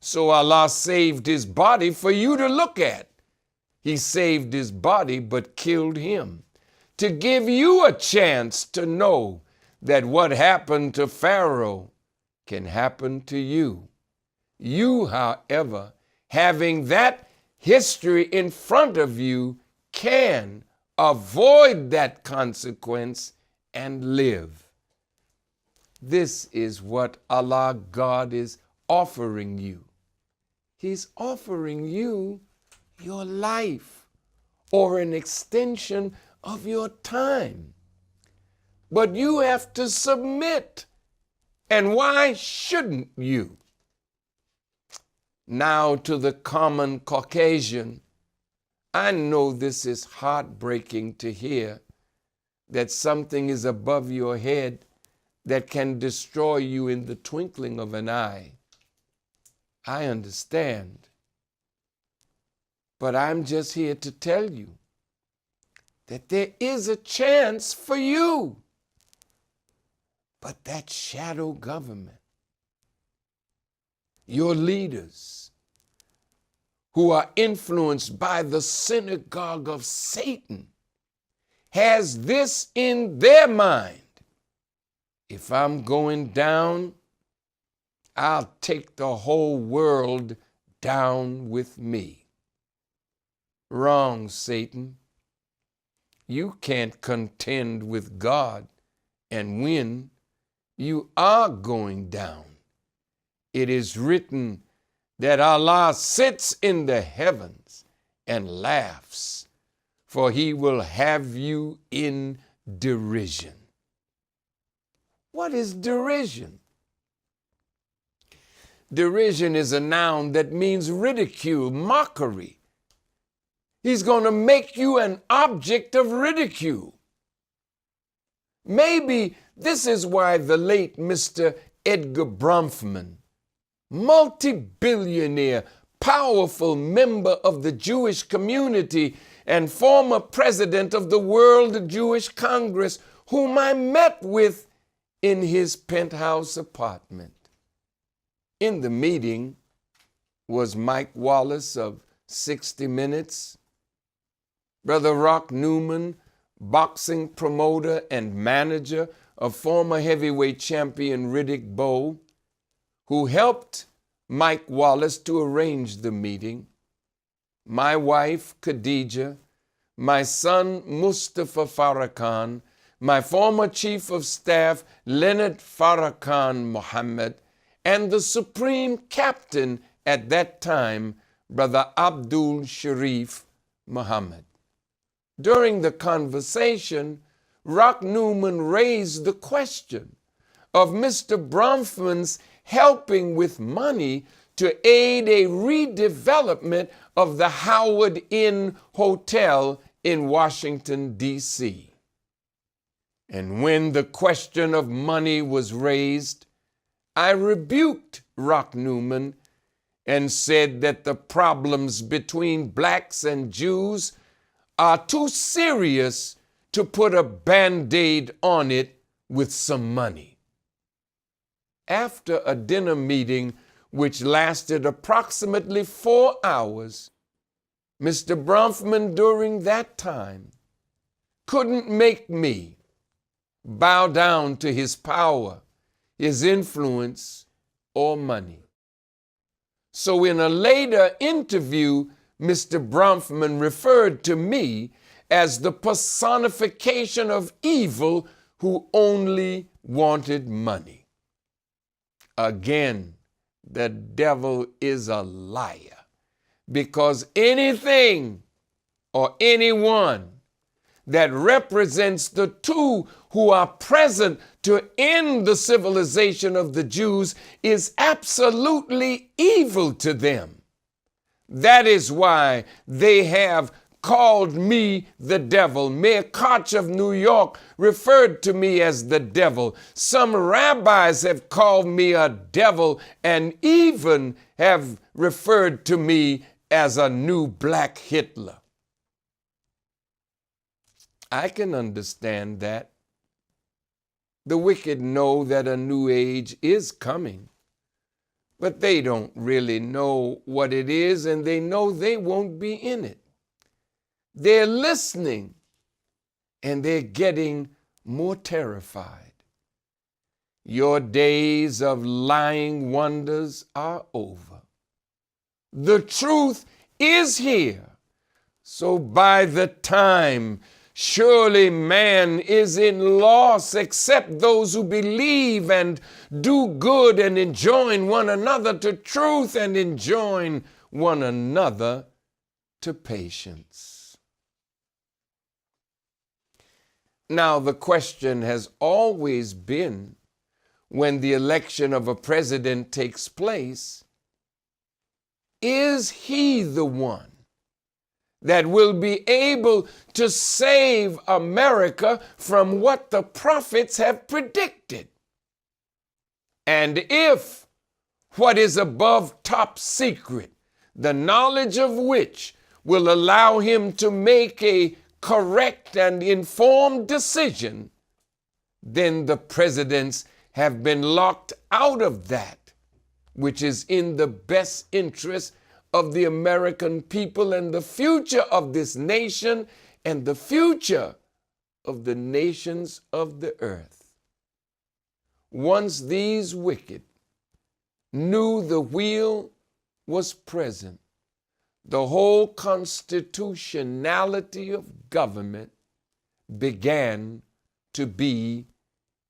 B: So Allah saved his body for you to look at. He saved his body but killed him to give you a chance to know that what happened to Pharaoh can happen to you. You, however, having that history in front of you, can avoid that consequence and live. This is what Allah God is offering you. He's offering you your life or an extension of your time. But you have to submit. And why shouldn't you? Now, to the common Caucasian, I know this is heartbreaking to hear, that something is above your head that can destroy you in the twinkling of an eye. I understand. But I'm just here to tell you that there is a chance for you. But that shadow government, your leaders who are influenced by the synagogue of Satan, has this in their mind. If I'm going down, I'll take the whole world down with me. Wrong, Satan. You can't contend with God and win. You are going down. It is written that Allah sits in the heavens and laughs, for he will have you in derision. What is derision? Derision is a noun that means ridicule, mockery. He's going to make you an object of ridicule. Maybe this is why the late Mr. Edgar Bronfman, multi-billionaire, powerful member of the Jewish community and former president of the World Jewish Congress, whom I met with in his penthouse apartment. In the meeting was Mike Wallace of 60 Minutes, Brother Rock Newman, boxing promoter and manager of former heavyweight champion Riddick Bowe, who helped Mike Wallace to arrange the meeting, my wife Khadija, my son Mustafa Farrakhan, my former chief of staff Leonard Farrakhan Mohammed, and the supreme captain at that time, Brother Abdul Sharif Muhammad. During the conversation, Rock Newman raised the question of Mr. Bronfman's helping with money to aid a redevelopment of the Howard Inn Hotel in Washington, D.C. And when the question of money was raised, I rebuked Rock Newman and said that the problems between blacks and Jews are too serious to put a Band-Aid on it with some money. After a dinner meeting which lasted approximately 4 hours, Mr. Bronfman during that time couldn't make me bow down to his power, his influence, or money. So in a later interview, Mr. Bronfman referred to me as the personification of evil who only wanted money. Again, the devil is a liar, because anything or anyone that represents the two who are present to end the civilization of the Jews is absolutely evil to them. That is why they have called me the devil. Mayor Koch of New York referred to me as the devil. Some rabbis have called me a devil and even have referred to me as a new black Hitler. I can understand that. The wicked know that a new age is coming, but they don't really know what it is, and they know they won't be in it. They're listening, and they're getting more terrified. Your days of lying wonders are over. The truth is here. So by the time Surely man is in loss except those who believe and do good and enjoin one another to truth and enjoin one another to patience. Now, the question has always been, when the election of a president takes place, is he the one that will be able to save America from what the prophets have predicted? And if what is above top secret, the knowledge of which will allow him to make a correct and informed decision, then the presidents have been locked out of that which is in the best interest of the American people and the future of this nation and the future of the nations of the earth. Once these wicked knew the wheel was present, the whole constitutionality of government began to be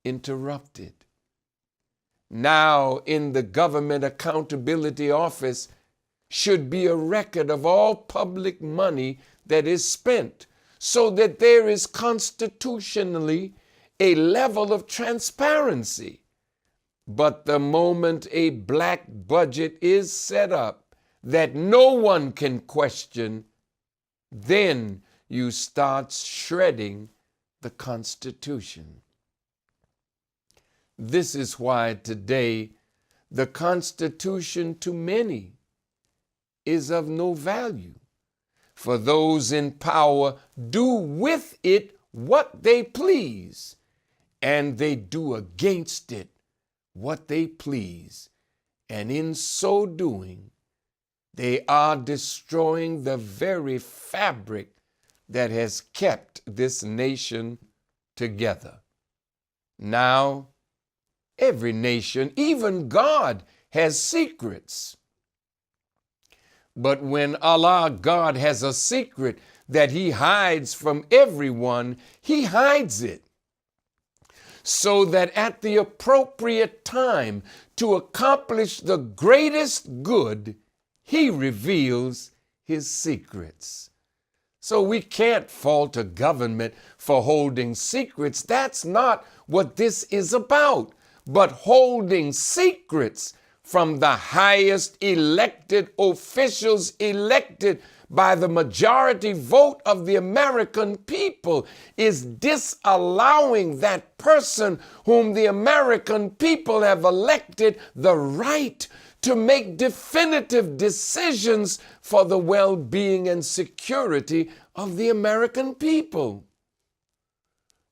B: interrupted. Now, in the Government Accountability Office should be a record of all public money that is spent, so that there is constitutionally a level of transparency. But the moment a black budget is set up that no one can question, then you start shredding the Constitution. This is why today the Constitution to many is of no value, for those in power do with it what they please, and they do against it what they please, and in so doing they are destroying the very fabric that has kept this nation together. Now, every nation, even God, has secrets. But when Allah, God, has a secret that he hides from everyone, he hides it, so that at the appropriate time, to accomplish the greatest good, he reveals his secrets. So we can't fault a government for holding secrets. That's not what this is about. But holding secrets from the highest elected officials elected by the majority vote of the American people is disallowing that person whom the American people have elected the right to make definitive decisions for the well-being and security of the American people.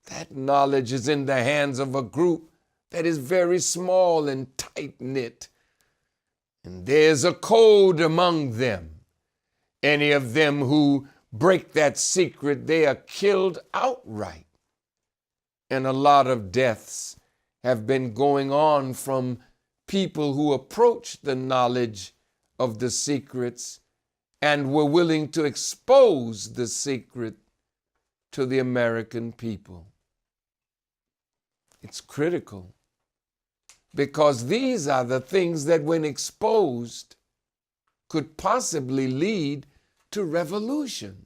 B: That knowledge is in the hands of a group that is very small and tight-knit. And there's a code among them. Any of them who break that secret, they are killed outright. And a lot of deaths have been going on from people who approached the knowledge of the secrets and were willing to expose the secret to the American people. It's critical, because these are the things that, when exposed, could possibly lead to revolution,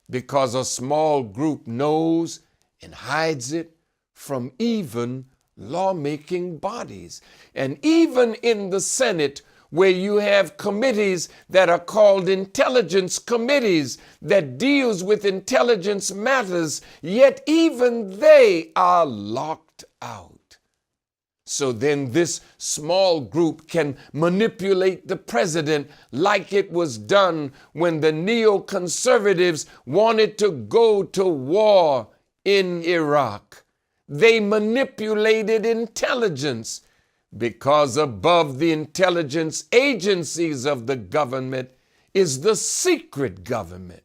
B: because a small group knows and hides it from even lawmaking bodies. And even in the Senate, where you have committees that are called intelligence committees that deals with intelligence matters, yet even they are locked out. So then this small group can manipulate the president, like it was done when the neoconservatives wanted to go to war in Iraq. They manipulated intelligence, because above the intelligence agencies of the government is the secret government.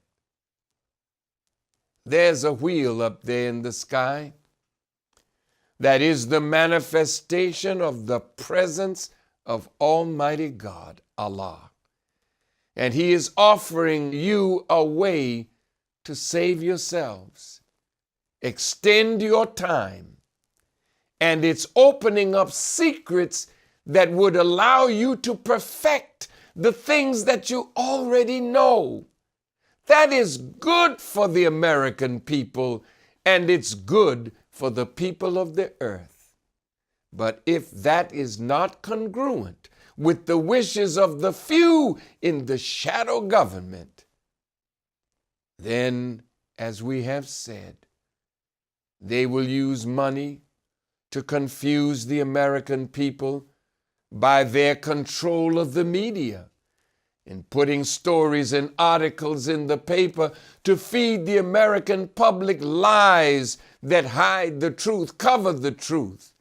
B: There's a wheel up there in the sky that is the manifestation of the presence of Almighty God, Allah. And he is offering you a way to save yourselves. Extend your time. And it's opening up secrets that would allow you to perfect the things that you already know. That is good for the American people, and it's good for the people of the earth. But if that is not congruent with the wishes of the few in the shadow government, then, as we have said, they will use money to confuse the American people by their control of the media and putting stories and articles in the paper to feed the American public lies that hide the truth, cover the truth.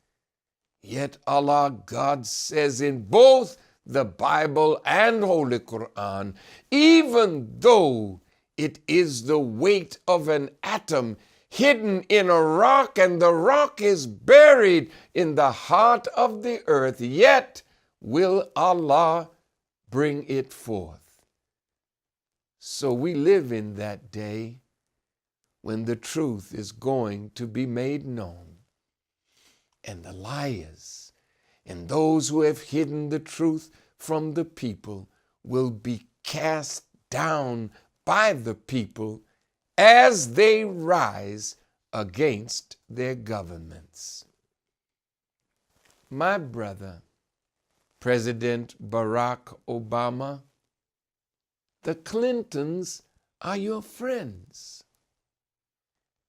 B: Yet Allah, God, says in both the Bible and Holy Quran, even though it is the weight of an atom hidden in a rock, and the rock is buried in the heart of the earth, yet will Allah bring it forth. So we live in that day when the truth is going to be made known, and the liars and those who have hidden the truth from the people will be cast down by the people as they rise against their governments. My brother, President Barack Obama, the Clintons are your friends.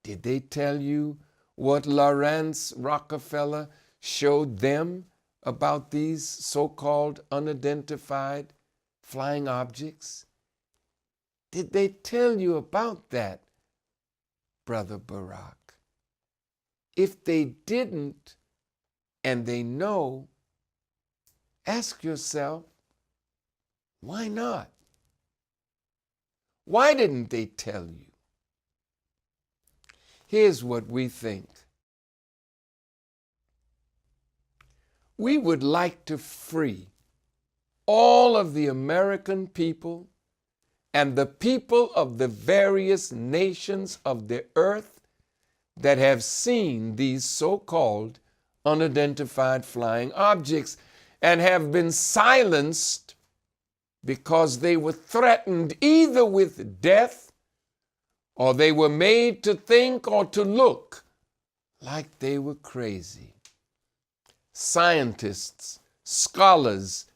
B: Did they tell you what Laurance Rockefeller showed them about these so-called unidentified flying objects? Did they tell you about that, Brother Barack? If they didn't, and they know, ask yourself, why not? Why didn't they tell you? Here's what we think. We would like to free all of the American people and the people of the various nations of the earth that have seen these so-called unidentified flying objects and have been silenced because they were threatened either with death or they were made to think or to look like they were crazy. Scientists, scholars,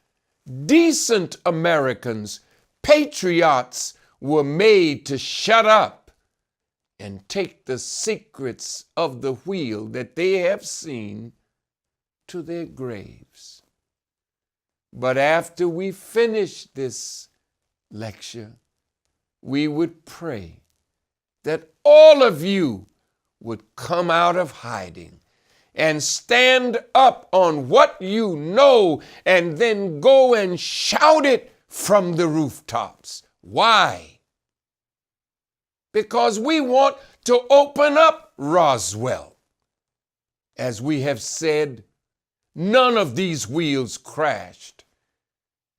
B: decent Americans, patriots were made to shut up and take the secrets of the wheel that they have seen to their graves. But after we finish this lecture, we would pray that all of you would come out of hiding and stand up on what you know and then go and shout it from the rooftops. Why? Because we want to open up Roswell. As we have said, none of these wheels crashed.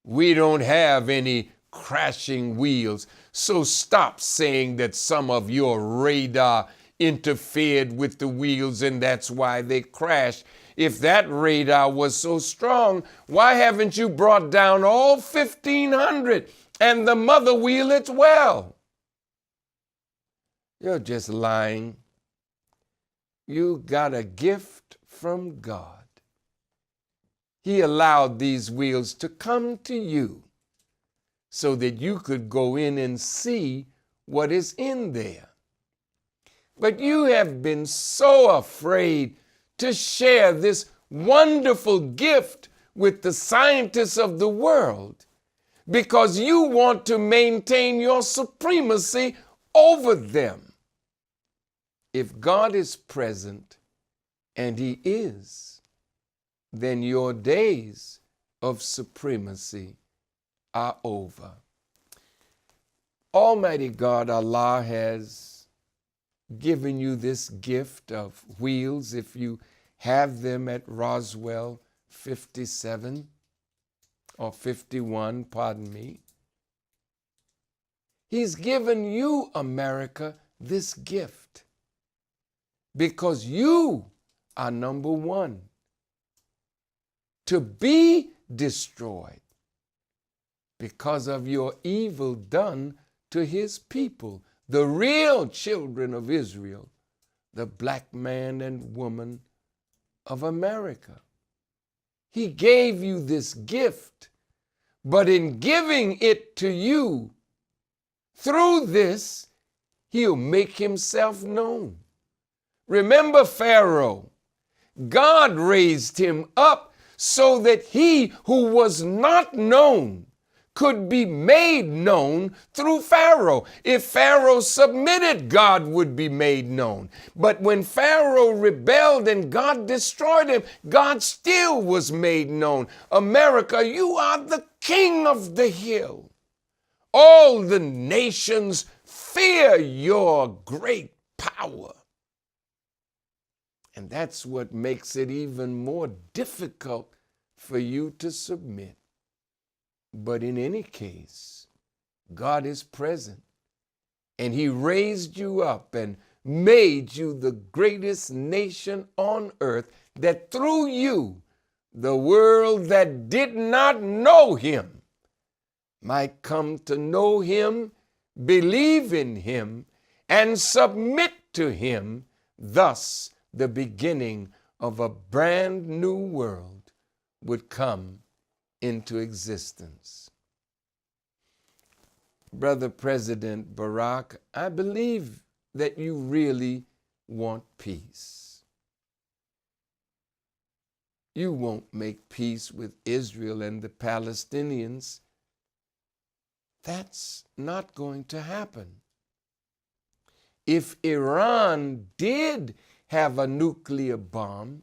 B: We don't have any crashing wheels, so stop saying that some of your radar interfered with the wheels and that's why they crashed. If that radar was so strong, why haven't you brought down all 1,500 and the mother wheel as well? You're just lying. You got a gift from God. He allowed these wheels to come to you so that you could go in and see what is in there. But you have been so afraid to share this wonderful gift with the scientists of the world because you want to maintain your supremacy over them. If God is present, and He is, then your days of supremacy are over. Almighty God, Allah, has given you this gift of wheels if you have them at Roswell 57 or 51, pardon me. He's given you, America, this gift because you are number one to be destroyed because of your evil done to his people, the real children of Israel, the black man and woman of America. He gave you this gift, but in giving it to you, through this, he'll make himself known. Remember Pharaoh. God raised him up so that he who was not known could be made known through Pharaoh. If Pharaoh submitted, God would be made known. But when Pharaoh rebelled and God destroyed him, God still was made known. America, you are the king of the hill. All the nations fear your great power. And that's what makes it even more difficult for you to submit. But in any case, God is present, and he raised you up and made you the greatest nation on earth, that through you, the world that did not know him might come to know him, believe in him, and submit to him. Thus, the beginning of a brand new world would come into existence. Brother President Barack, I believe that you really want peace. You won't make peace with Israel and the Palestinians. That's not going to happen. If Iran did have a nuclear bomb,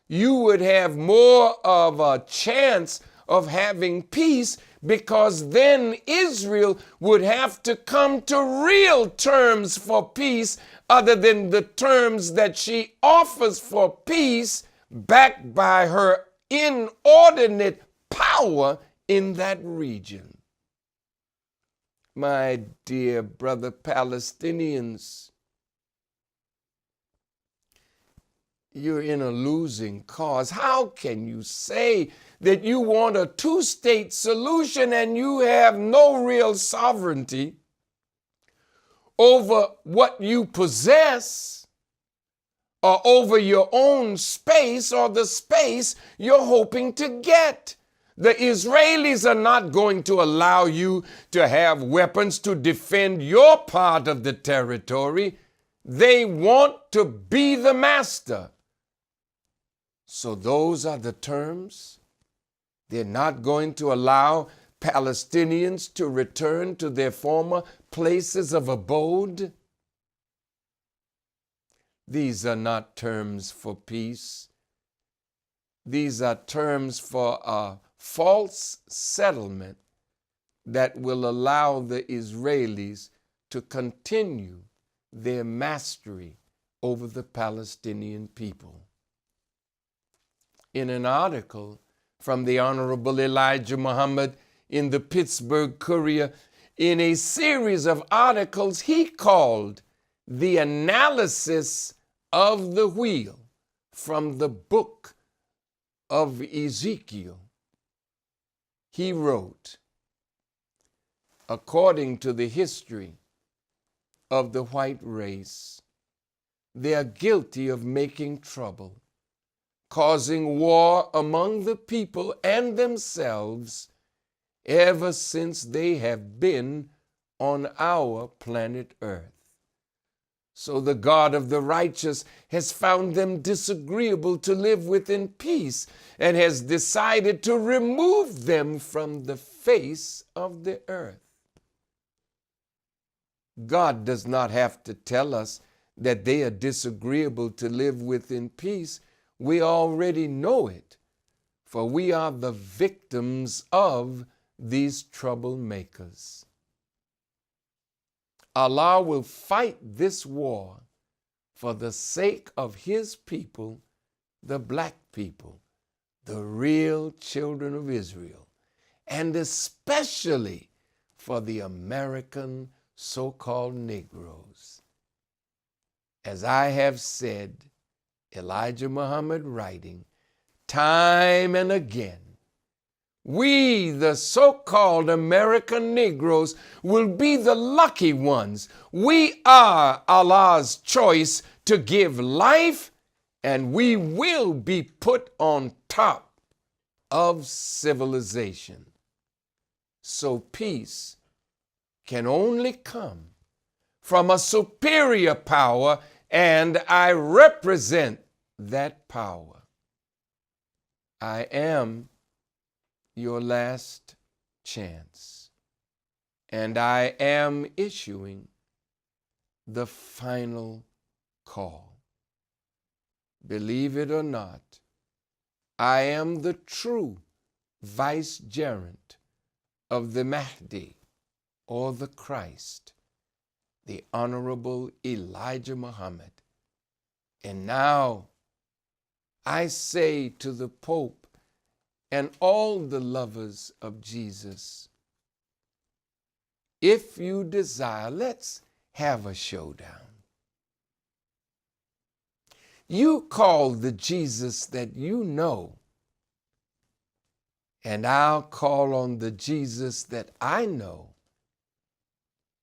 B: you would have more of a chance of having peace, because then Israel would have to come to real terms for peace other than the terms that she offers for peace, backed by her inordinate power in that region. My dear brother Palestinians, you're in a losing cause. How can you say that you want a two-state solution and you have no real sovereignty over what you possess, or over your own space, or the space you're hoping to get? The Israelis are not going to allow you to have weapons to defend your part of the territory. They want to be the master. So those are the terms. They're not going to allow Palestinians to return to their former places of abode. These are not terms for peace. These are terms for a false settlement that will allow the Israelis to continue their mastery over the Palestinian people. In an article from the Honorable Elijah Muhammad in the Pittsburgh Courier, in a series of articles he called The Analysis of the Wheel from the book of Ezekiel, he wrote, according to the history of the white race, they are guilty of making trouble, causing war among the people and themselves ever since they have been on our planet Earth. So the God of the righteous has found them disagreeable to live with in peace, and has decided to remove them from the face of the earth. God does not have to tell us that they are disagreeable to live with in peace. We already know it, for we are the victims of these troublemakers. Allah will fight this war for the sake of his people, the black people, the real children of Israel, and especially for the American so-called Negroes. As I have said, Elijah Muhammad writing, time and again, we, the so-called American Negroes, will be the lucky ones. We are Allah's choice to give life, and we will be put on top of civilization. So peace can only come from a superior power, and I represent that power. I am your last chance, and I am issuing the final call. Believe it or not, I am the true vicegerent of the Mahdi, or the Christ, the Honorable Elijah Muhammad. And now I say to the Pope and all the lovers of Jesus, if you desire, let's have a showdown. You call the Jesus that you know, and I'll call on the Jesus that I know.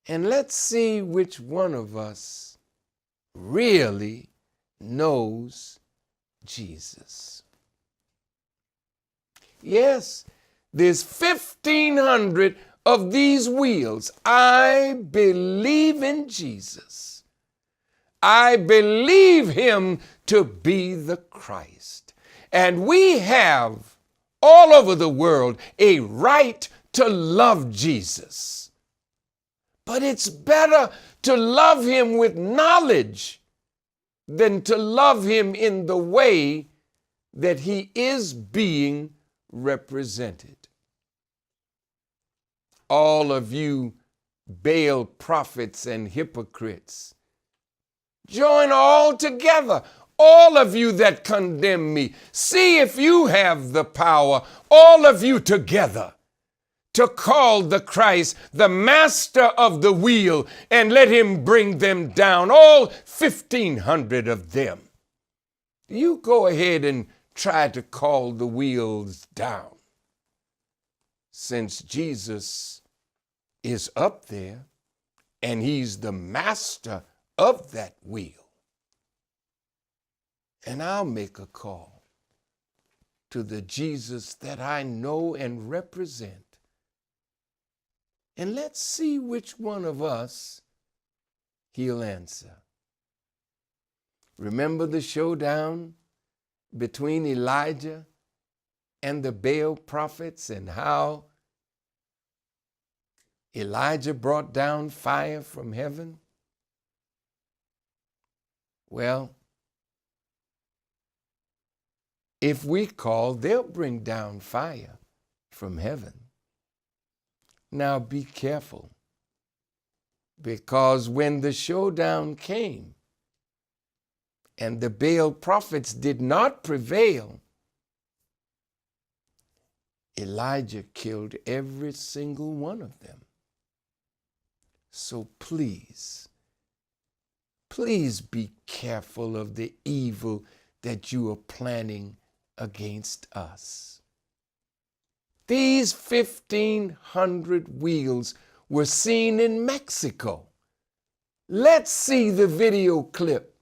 B: And let's see which one of us really knows Jesus. Yes, there's 1,500 of these wheels. I believe in Jesus. I believe him to be the Christ. And we have all over the world a right to love Jesus. But it's better to love him with knowledge than to love him in the way that he is being represented. All of you Baal prophets and hypocrites, join all together. All of you that condemn me, see if you have the power, all of you together, to call the Christ the master of the wheel and let him bring them down, all 1,500 of them. You go ahead and try to call the wheels down. Since Jesus is up there and he's the master of that wheel. And I'll make a call to the Jesus that I know and represent. And let's see which one of us he'll answer. Remember the showdown between Elijah and the Baal prophets, and how Elijah brought down fire from heaven? Well, if we call, they'll bring down fire from heaven. Now be careful, because when the showdown came and the Baal prophets did not prevail, Elijah killed every single one of them. So please, please be careful of the evil that you are planning against us. These 1,500 wheels were seen in Mexico. Let's see the video clip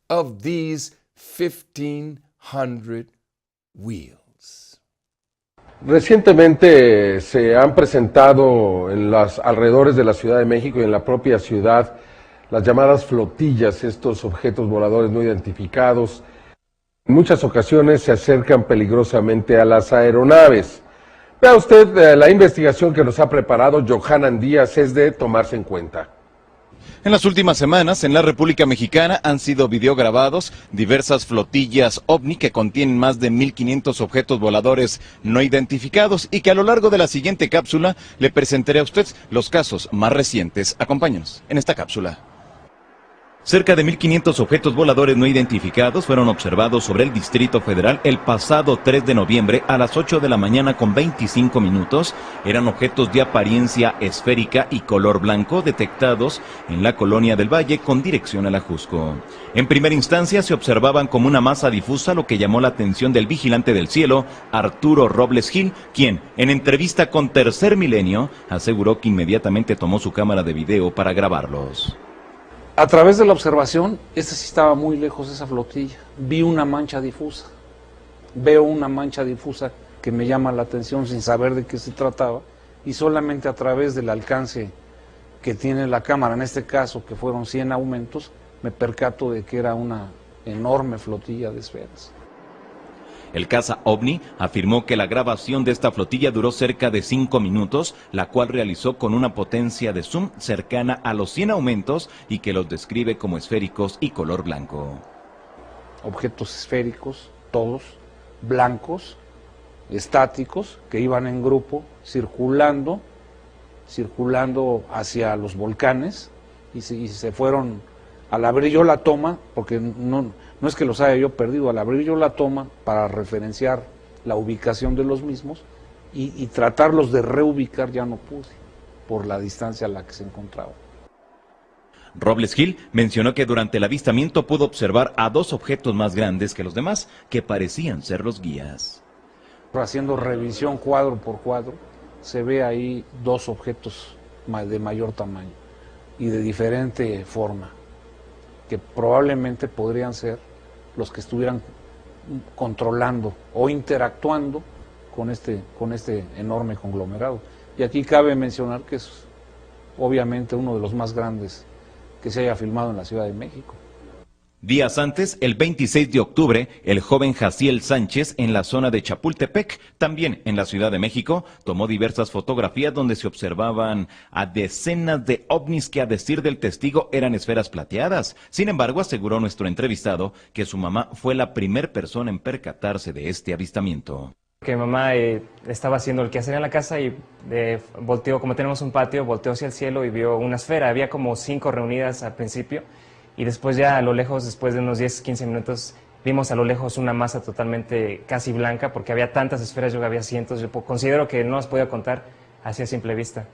B: of these 1,500 wheels.
E: Recientemente se han presentado en los alrededores de la Ciudad de México y en la propia ciudad las llamadas flotillas, estos objetos voladores no identificados. En muchas ocasiones se acercan peligrosamente a las aeronaves. Vea usted, la investigación que nos ha preparado Johanan Díaz es de tomarse en cuenta.
F: En las últimas semanas, en la República Mexicana han sido videograbados diversas flotillas OVNI que contienen más de 1,500 objetos voladores no identificados y que a lo largo de la siguiente cápsula le presentaré a usted los casos más recientes. Acompáñenos en esta cápsula. Cerca de 1.500 objetos voladores no identificados fueron observados sobre el Distrito Federal el pasado 3 de noviembre a las 8 de la mañana con 25 minutos. Eran objetos de apariencia esférica y color blanco detectados en la Colonia del Valle con dirección a la Jusco. En primera instancia se observaban como una masa difusa, lo que llamó la atención del vigilante del cielo, Arturo Robles Gil, quien, en entrevista con Tercer Milenio, aseguró que inmediatamente tomó su cámara de video para grabarlos.
G: A través de la observación, sí estaba muy lejos esa flotilla. Vi una mancha difusa. Veo una mancha difusa que me llama la atención sin saber de qué se trataba, y solamente a través del alcance que tiene la cámara, en este caso que fueron 100 aumentos, me percato de que era una enorme flotilla de esferas.
F: El caza OVNI afirmó que la grabación de esta flotilla duró cerca de 5 minutos, la cual realizó con una potencia de zoom cercana a los 100 aumentos y que los describe como esféricos y color blanco.
G: Objetos esféricos, todos, blancos, estáticos, que iban en grupo, circulando hacia los volcanes, y se fueron. Al abrir yo la toma, porque no es que los haya yo perdido, al abrir yo la toma para referenciar la ubicación de los mismos y tratarlos de reubicar, ya no pude, por la distancia a la que se encontraban.
F: Robles Gil mencionó que durante el avistamiento pudo observar a 2 objetos más grandes que los demás, que parecían ser los guías.
G: Haciendo revisión cuadro por cuadro, se ve ahí 2 objetos de mayor tamaño y de diferente forma, que probablemente podrían ser los que estuvieran controlando o interactuando con este enorme conglomerado. Y aquí cabe mencionar que es obviamente uno de los más grandes que se haya filmado en la Ciudad de México.
F: Días antes, el 26 de octubre, el joven Jaciel Sánchez, en la zona de Chapultepec, también en la Ciudad de México, tomó diversas fotografías donde se observaban a decenas de ovnis que, a decir del testigo, eran esferas plateadas. Sin embargo, aseguró nuestro entrevistado que su mamá fue la primera persona en percatarse de este avistamiento.
H: Que mamá estaba haciendo el quehacer en la casa y volteó, como tenemos un patio, volteó hacia el cielo y vio una esfera. Había como 5 reunidas al principio. Y después ya a lo lejos, después de unos 10-15 minutos, vimos a lo lejos una masa totalmente casi blanca, porque había tantas esferas, yo había cientos, yo considero que no las podía contar así a simple vista.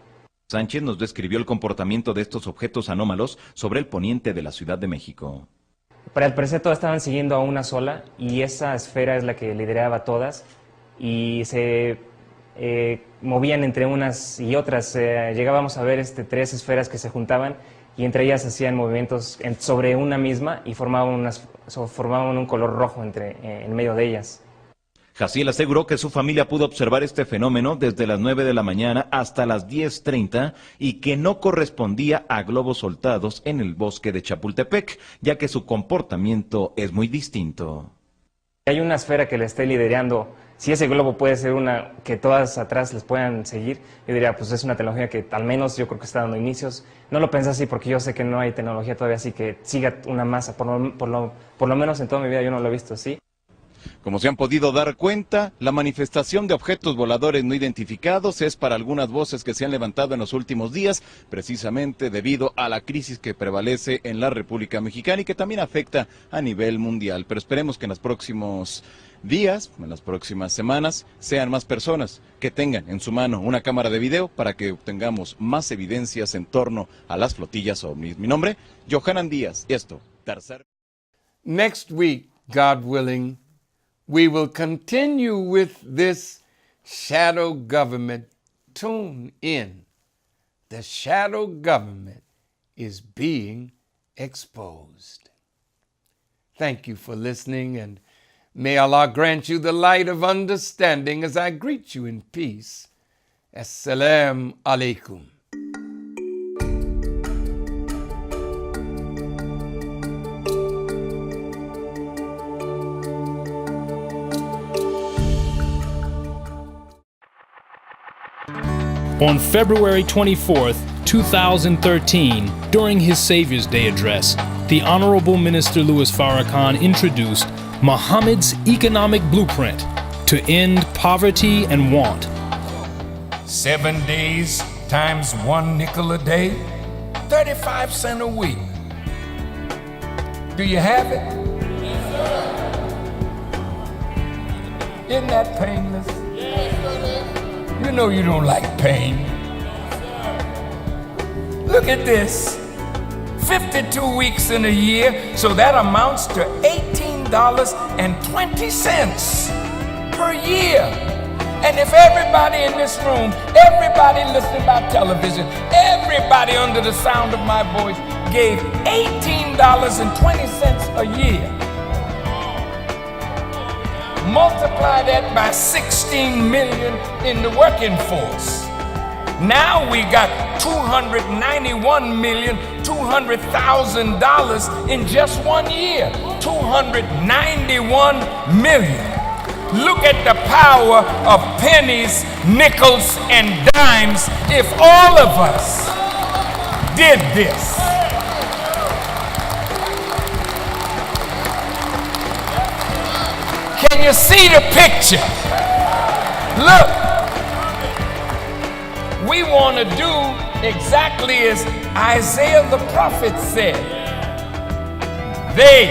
F: Sánchez nos describió el comportamiento de estos objetos anómalos sobre el poniente de la Ciudad de México.
H: Para el parecer todas estaban siguiendo a una sola, y esa esfera es la que lideraba todas, y se movían entre unas y otras. Llegábamos a ver 3 esferas que se juntaban, y entre ellas hacían movimientos sobre una misma y formaban un color rojo en medio de ellas.
F: Jaciel aseguró que su familia pudo observar este fenómeno desde las 9 de la mañana hasta las 10:30 y que no correspondía a globos soltados en el bosque de Chapultepec, ya que su comportamiento es muy distinto.
H: Hay una esfera que le esté liderando. Si ese globo puede ser una que todas atrás les puedan seguir, yo diría, pues es una tecnología que al menos yo creo que está dando inicios. No lo pensé así porque yo sé que no hay tecnología todavía así que siga una masa, por lo menos en toda mi vida yo no lo he visto así.
F: Como se han podido dar cuenta, la manifestación de objetos voladores no identificados es para algunas voces que se han levantado en los últimos días, precisamente debido a la crisis que prevalece en la República Mexicana y que también afecta a nivel mundial. Pero esperemos que en los próximos días, en las próximas semanas, sean más personas que tengan en su mano una cámara de video para que obtengamos más evidencias en torno a las flotillas ovnis. Mi nombre, Johanan Díaz, y esto, Tercer.
B: Next week, God willing, we will continue with this shadow government. Tune in. The shadow government is being exposed. Thank you for listening, and may Allah grant you the light of understanding as I greet you in peace. Assalamu alaikum.
A: On February 24th, 2013, during his Savior's Day address, the Honorable Minister Louis Farrakhan introduced Muhammad's economic blueprint to end poverty and want.
I: 7 days times 1 nickel a day, 35 cents a week. Do you have it? Isn't that painless? You know you don't like pain. Look at this. 52 weeks in a year, so that amounts to $18.20 per year. And if everybody in this room, everybody listening by television, everybody under the sound of my voice gave $18.20 a year, multiply that by 16 million in the working force. Now we got $291,200,000 in just 1 year. 291 million. Look at the power of pennies, nickels, and dimes if all of us did this. Can you see the picture? Look. We want to do exactly as Isaiah the prophet said. They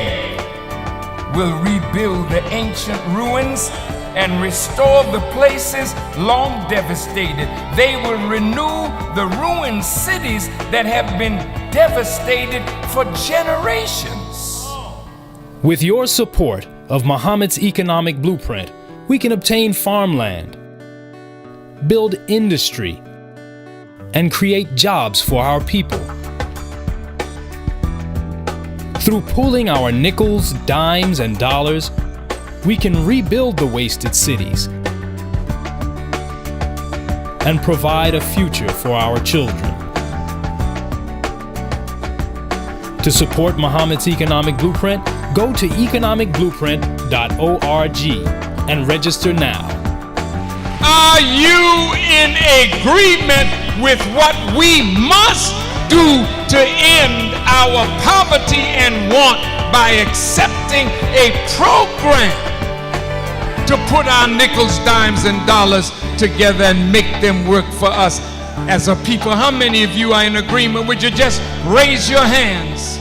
I: will rebuild the ancient ruins and restore the places long devastated. They will renew the ruined cities that have been devastated for generations.
A: With your support of Muhammad's economic blueprint, we can obtain farmland, build industry, and create jobs for our people. Through pooling our nickels, dimes, and dollars, we can rebuild the wasted cities and provide a future for our children. To support Muhammad's economic blueprint, go to economicblueprint.org and register now.
I: Are you in agreement with what we must do to end our poverty and want by accepting a program to put our nickels, dimes, and dollars together and make them work for us as a people? How many of you are in agreement? Would you just raise your hands?